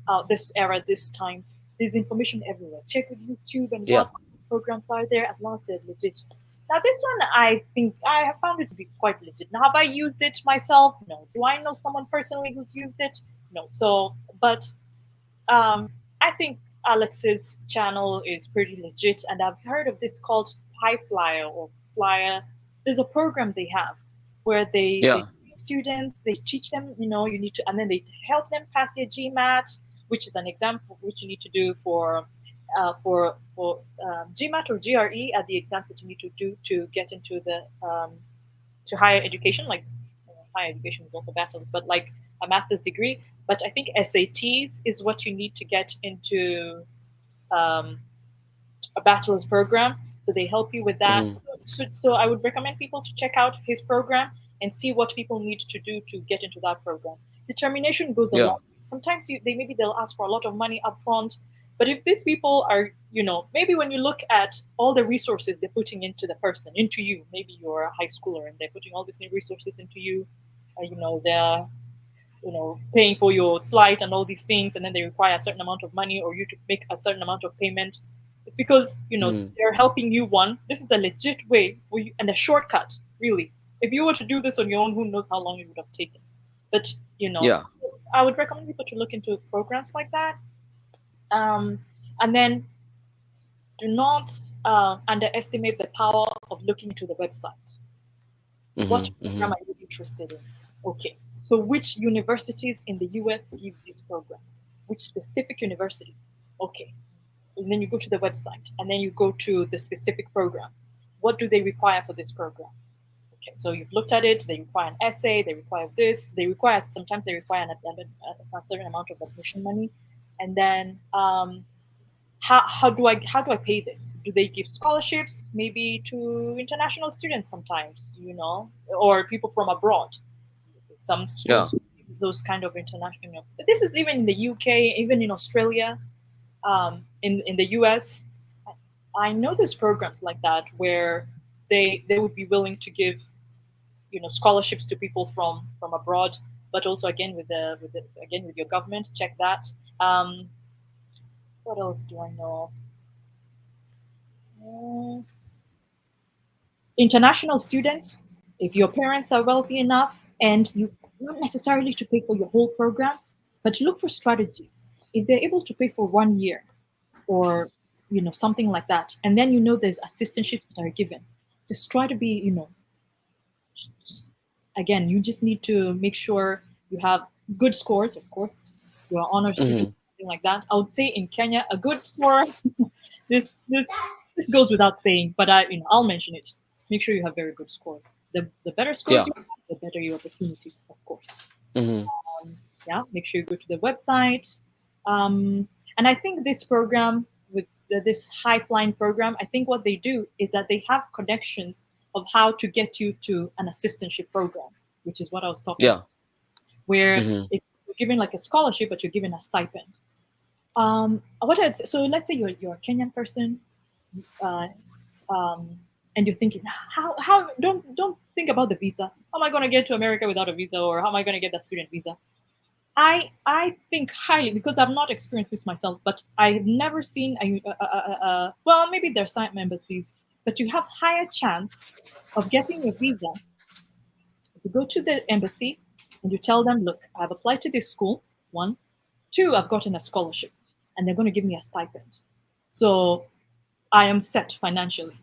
era, this time. There's information everywhere. Check with YouTube and Yeah. what programs are there, as long as they're legit. Now this one, I think I have found it to be quite legit. Now, have I used it myself? No. Do I know someone personally who's used it? No. So, but I think Alex's channel is pretty legit, and I've heard of this called Flyer or Flyer. There's a program they have where they Yeah. students, they teach them, you need to, and then they help them pass their GMAT, which is an exam for which you need to do for GMAT or GRE are the exams that you need to do to get into the to higher education. Like higher education is also bachelor's, but like a master's degree. But I think SATs is what you need to get into um, a bachelor's program. So they help you with that. Hmm. So I would recommend people to check out his program and see what people need to do to get into that program. Determination goes a Yeah. long. Sometimes maybe they'll ask for a lot of money upfront, but if these people are, maybe when you look at all the resources they're putting into the person, into you, maybe you're a high schooler and they're putting all these resources into you, they're paying for your flight and all these things, and then they require a certain amount of money or you to make a certain amount of payment. It's because Hmm. they're helping you. One, this is a legit way for you and a shortcut, really. If you were to do this on your own, who knows how long it would have taken. But Yeah. so I would recommend people to look into programs like that. And then do not underestimate the power of looking to the website. What Hmm. program Hmm. are you interested in? Okay, so which universities in the US give these programs? Which specific university? Okay, and then you go to the website and then you go to the specific program. What do they require for this program? Okay, so you've looked at it. They require an essay. They require this. Sometimes they require a certain amount of admission money, and then how do I pay this? Do they give scholarships maybe to international students sometimes, or people from abroad? Some Yeah. schools give those kind of international. This is even in the UK, even in Australia, in the US. I know there's programs like that where they would be willing to give scholarships to people from abroad, but also again with your government. Check that. What else do I know? Mm, international student, if your parents are wealthy enough and you not necessarily to pay for your whole program, but look for strategies. If they're able to pay for 1 year or something like that, and then there's assistantships that are given, just try to be again, you just need to make sure you have good scores, of course. You're an honor student, Hmm. something like that. I would say in Kenya, a good score. This goes without saying, but I'll mention it. Make sure you have very good scores. The better scores Yeah. you have, the better your opportunity, of course. Hmm. Yeah, make sure you go to the website. And I think this program with this high flying program, I think what they do is that they have connections of how to get you to an assistantship program, which is what I was talking about, Yeah. where Hmm. you're given like a scholarship, but you're given a stipend. So let's say you're a Kenyan person, uh, um, and you're thinking, how don't think about the visa. How am I going to get to America without a visa, or how am I going to get that student visa? I think highly because I've not experienced this myself, but I've never seen well, maybe there's some embassies, but you have higher chance of getting your visa if you go to the embassy and you tell them, look, I've applied to this school. One, two, I've gotten a scholarship, and they're going to give me a stipend, so I am set financially.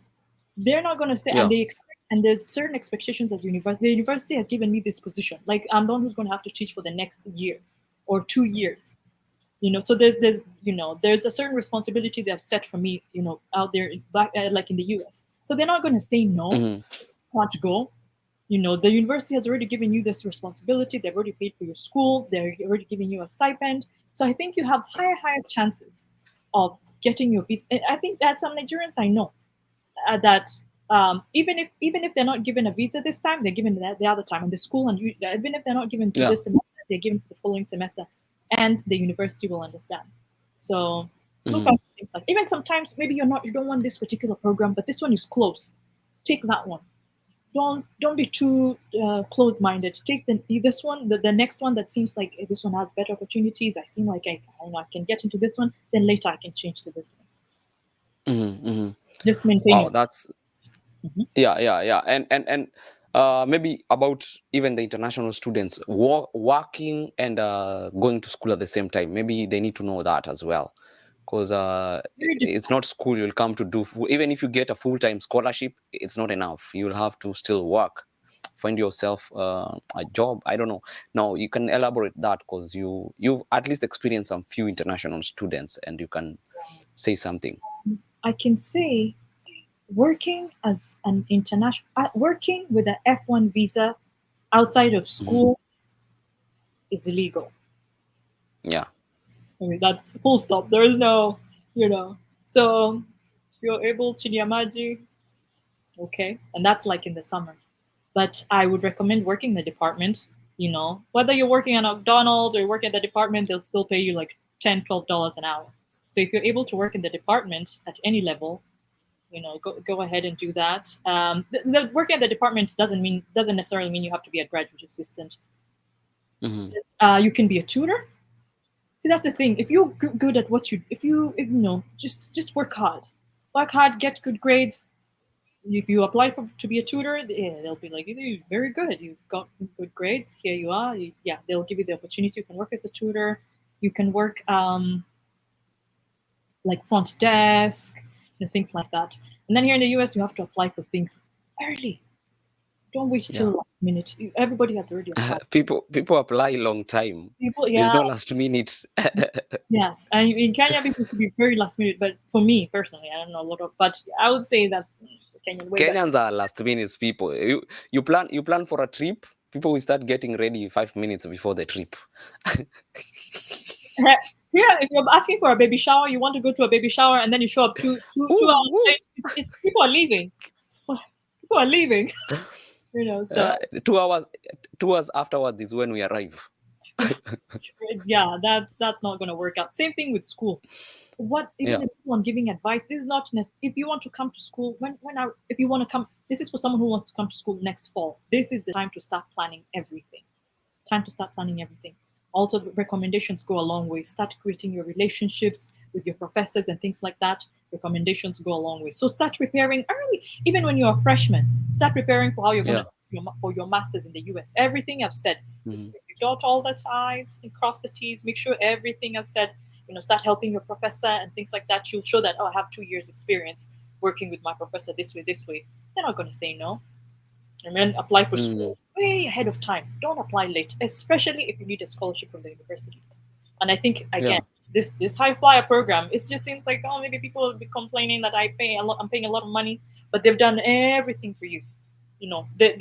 They're not going to say, and Yeah. they expect, and there's certain expectations as university. The university has given me this position, like I'm the one who's going to have to teach for the next year or 2 years. So there's a certain responsibility they have set for me, out there like in the US. So they're not going to say no, Hmm. can't go. The university has already given you this responsibility. They've already paid for your school. They're already giving you a stipend. So I think you have higher chances of getting your visa. And I think that some Nigerians I know that Even if they're not given a visa this time, they're given the other time in the school, and even if they're not given to this semester, they're given for the following semester, and the university will understand. So look at things like, even sometimes maybe you don't want this particular program, but this one is close. Take that one. Don't be too closed-minded. Take this one, the next one that seems like this one has better opportunities. I seem like I can get into this one. Then later I can change to this one. Just maintain Wow, yourself. that's yeah. And maybe about even the international students working and going to school at the same time. Maybe they need to know that as well, because it's not school you'll come to do. Even if you get a full-time scholarship, it's not enough. You'll have to still work, find yourself a job. I don't know. Now you can elaborate that, because you've at least experienced some few international students, and you can say something. I can say working as an international, working with an F1 visa outside of school is illegal. Yeah. I mean, that's full stop. There is no, So you're able to Nyamaji, okay, and that's like in the summer. But I would recommend working in the department. Whether you're working at McDonald's or you're working at the department, they'll still pay you like $10, $12 an hour. So if you're able to work in the department at any level, go ahead and do that. The working at the department doesn't necessarily mean you have to be a graduate assistant. You can be a tutor. See, that's the thing. If you're good at what just work hard, get good grades. If you apply to be a tutor, they'll be like, you're very good. You've got good grades. Here you are. They'll give you the opportunity. You can work as a tutor. You can work like front desk, things like that. And then here in the US, you have to apply for things early. Don't wait till last minute. Everybody has already applied. People apply long time. There's no last minute. Yes, and in Kenya, people could be very last minute. But for me personally, I don't know a lot of. But I would say that the Kenyan way. Kenyans are last minute people. You plan for a trip. People will start getting ready 5 minutes before the trip. Yeah, if you're asking for a baby shower, you want to go to a baby shower, and then you show up two hours late. It's people are leaving. People are leaving. So 2 hours afterwards is when we arrive. Yeah, that's not going to work out. Same thing with school. The people I'm giving advice, this is not if you want to come to school, if you want to come, this is for someone who wants to come to school next fall. This is the time to start planning everything. Also, the recommendations go a long way. Start creating your relationships with your professors and things like that. Recommendations go a long way. So start preparing early, even when you're a freshman. Start preparing for how you're going to for your masters in the US. Everything I've said, dot all the I's and cross the T's. Make sure everything I've said. Start helping your professor and things like that. You'll show that, I have 2 years experience working with my professor this way. They're not going to say no. And then apply for school way ahead of time. Don't apply late, especially if you need a scholarship from the university. And I think, again, this high flyer program, it just seems like, maybe people will be complaining that I'm paying a lot of money, but they've done everything for you.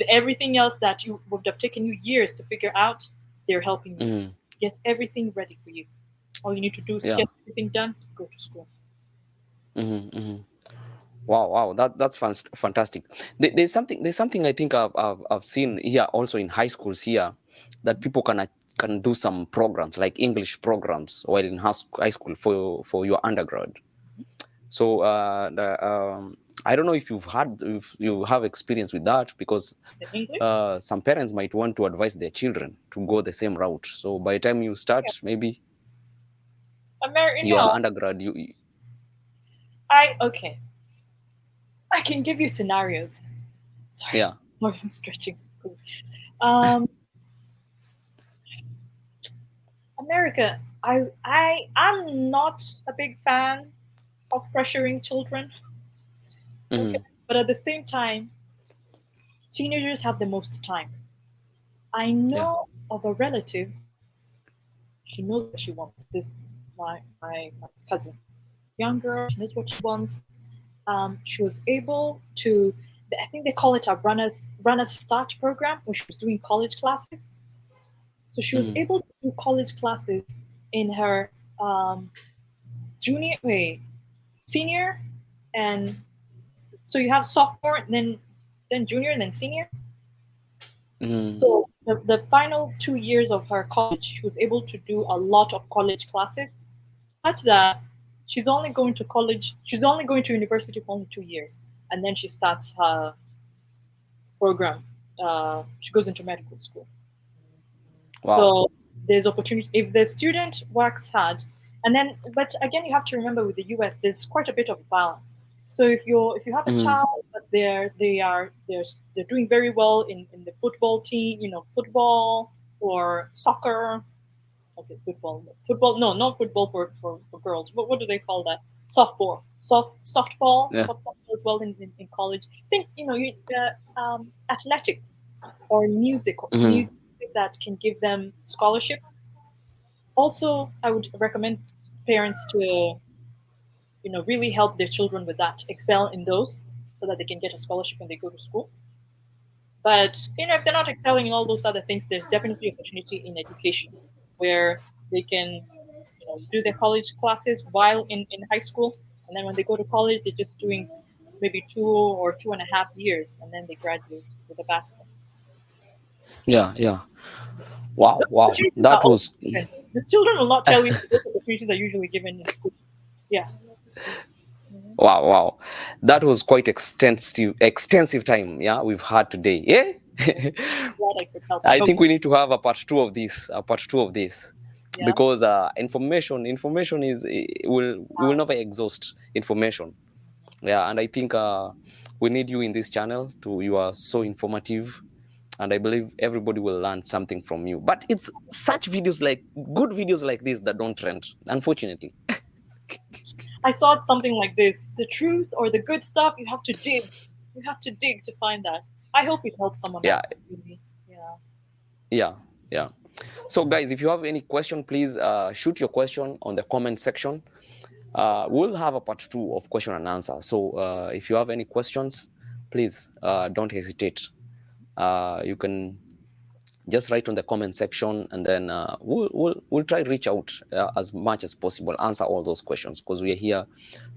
Everything else that you would have taken you years to figure out, they're helping you get everything ready for you. All you need to do is get everything done, go to school. Wow, that's fantastic. There's something I think I've seen here also in high schools here, that people can do some programs like English programs while in high school for your undergrad. So I don't know if if you have experience with that, because some parents might want to advise their children to go the same route. So by the time you start, maybe your undergrad, I can give you scenarios. Sorry, I'm stretching. America, I'm not a big fan of pressuring children. Okay? But at the same time, teenagers have the most time. I know of a relative. She knows what she wants. This my cousin, young girl. She knows what she wants. She was able to. I think they call it a runner's start program, where she was doing college classes. So she was able to do college classes in her senior and So you have sophomore, then junior, and then senior. Mm. So the final 2 years of her college, she was able to do a lot of college classes. Such that she's only going to college. She's only going to university for only 2 years, and then she starts her program. She goes into medical school. Wow. So there's opportunity if the student works hard, and then but again you have to remember with the US there's quite a bit of balance. So if you have a Mm. child but they're doing very well in the football team, football or soccer. Okay, football. No, not football for girls. What do they call that? Yeah. Softball as well in college. Things athletics or Mm. music that can give them scholarships. Also, I would recommend parents to really help their children with that, excel in those, so that they can get a scholarship when they go to school. But if they're not excelling in all those other things, there's definitely opportunity in education where they can do their college classes while in high school, and then when they go to college, they're just doing maybe 2 or 2.5 years, and then they graduate with a bachelor's. Yeah. Yeah. Yes. Wow. Those Wow. opportunities are That also was. given. These children will not tell you that those opportunities are usually given in school. Yeah. Mhm. Wow. Wow. That was quite extensive time. Yeah, we've had today. Yeah. Glad I could help. I I hope. think we need to have a part two of this. Yeah. Because information is we will never exhaust information. Yeah, and I think we need you in this channel. You are so informative, and I believe everybody will learn something from you. But it's such videos, like good videos like this, that don't trend, unfortunately. I saw something like this: the truth or the good stuff. You have to dig. You have to dig to find that. I hope it helps someone Yeah. out. Really. Yeah. Yeah. Yeah. So guys, if you have any question, please shoot your question on the comment section. We'll have a part two of question and answer. So if you have any questions, please don't hesitate. You can just write on the comment section, and then we'll try to reach out as much as possible, answer all those questions, because we are here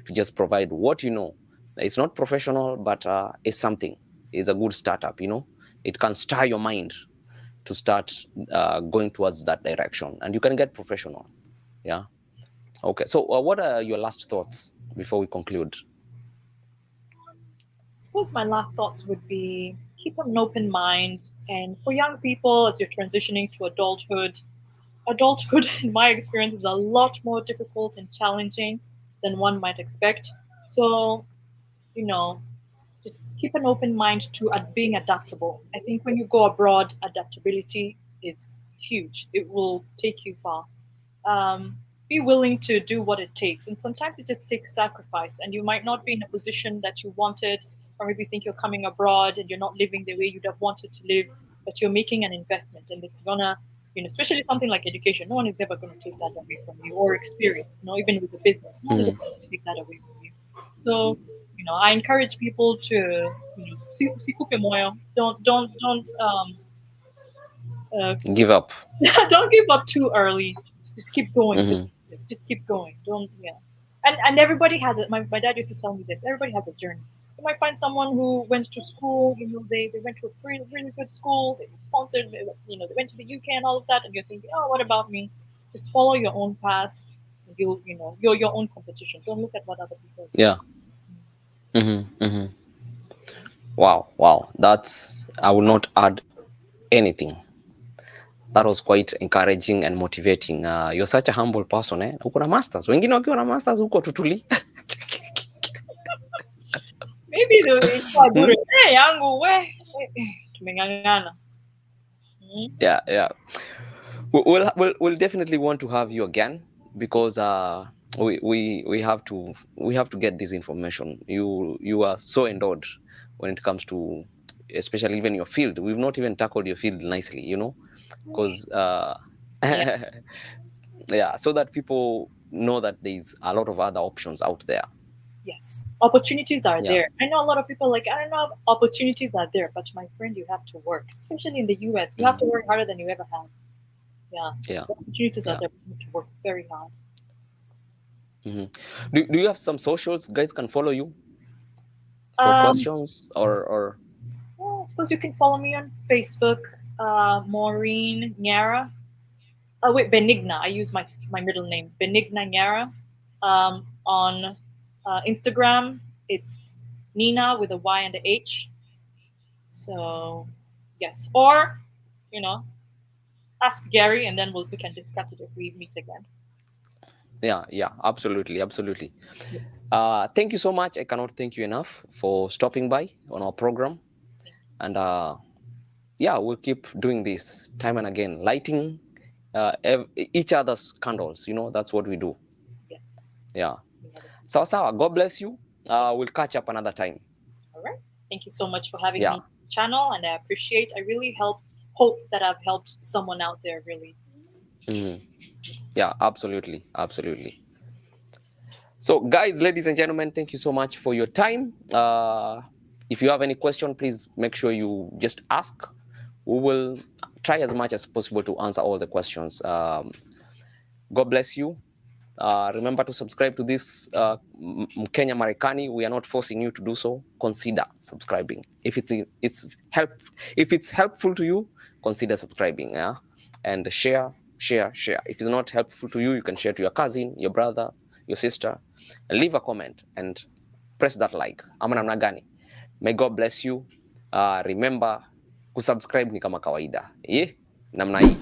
to just provide what you know. It's not professional, but it's something. It's a good startup. It can stir your mind to start going towards that direction, and you can get professional. Yeah. Okay. So what are your last thoughts before we conclude? I suppose my last thoughts would be keep an open mind. And for young people, as you're transitioning to adulthood, in my experience, is a lot more difficult and challenging than one might expect. So, you know, just keep an open mind to being adaptable. I think when you go abroad, adaptability is huge. It will take you far. um, be willing to do what it takes. And sometimes it just takes sacrifice, and you might not be in a position that you wanted, or maybe think you're coming abroad and you're not living the way you'd have wanted to live, but you're making an investment, and it's gonna, especially something like education. No one is ever going to take that away from you, or experience. Even with the business, no one is ever Mm, going to take that away from you. So, I encourage people to, sikufe moyo. Uh, give up. don't give up too early. Just keep going with Hmm. this. Just keep going. Don't yeah. And everybody has it. My dad used to tell me this. Everybody has a journey. You might find someone who went to school. They went to a really really good school. They were sponsored. They went to the UK and all of that. And you're thinking, oh, what about me? Just follow your own path. And you're your own competition. Don't look at what other people are doing. Yeah. Hmm. Hmm. Wow. Wow. I will not add anything. That was quite encouraging and motivating. You're such a humble person, eh? Uko na masters. Wengine wakiwa na masters huko tutuli. Maybe the ilikuwa Hmm? bure. Yangu tumeng'ang'ana. Yeah, yeah. We'll definitely want to have you again, because we have to get this information. You are so endowed when it comes to, especially even your field. We've not even tackled your field nicely, because Yeah. yeah, so that people know that there's a lot of other options out there. Yes, opportunities are Yeah. there. I know a lot of people like, I don't know, opportunities are there, but my friend, you have to work. Especially in the US, you have to work harder than you ever have. Yeah, Yeah. the opportunities are Yeah. there. You have to work very hard. Hmm. Do you have some socials guys can follow you? for questions or? Well, I suppose you can follow me on Facebook, Maureen Nyara. Oh wait, Benigna. I use my middle name, Benigna Nyara. On Instagram, it's Nina with a Y and a H. So yes, or you know, ask Gary, and then we can discuss it if we meet again. Yeah, absolutely. Thank you so much. I cannot thank you enough for stopping by on our program. And yeah, we'll keep doing this time and again, lighting each other's candles. That's what we do. Yes. Yeah. Sawa. God bless you. We'll catch up another time. All right. Thank you so much for having me on this channel, and I really hope that I've helped someone out there, really. Yeah, absolutely. So guys, ladies and gentlemen, thank you so much for your time. If you have any question, please make sure you just ask. We will try as much as possible to answer all the questions. God bless you. Remember to subscribe to this Mkenya Marekani. We are not forcing you to do so. Consider subscribing. If it's helpful to you, consider subscribing. Yeah, and share. If it's not helpful to you, you can share to your cousin, your brother, your sister, and leave a comment and press that like. Ama namna gani? May God bless you. Remember kusubscribe ni kama kawaida. Namna hii.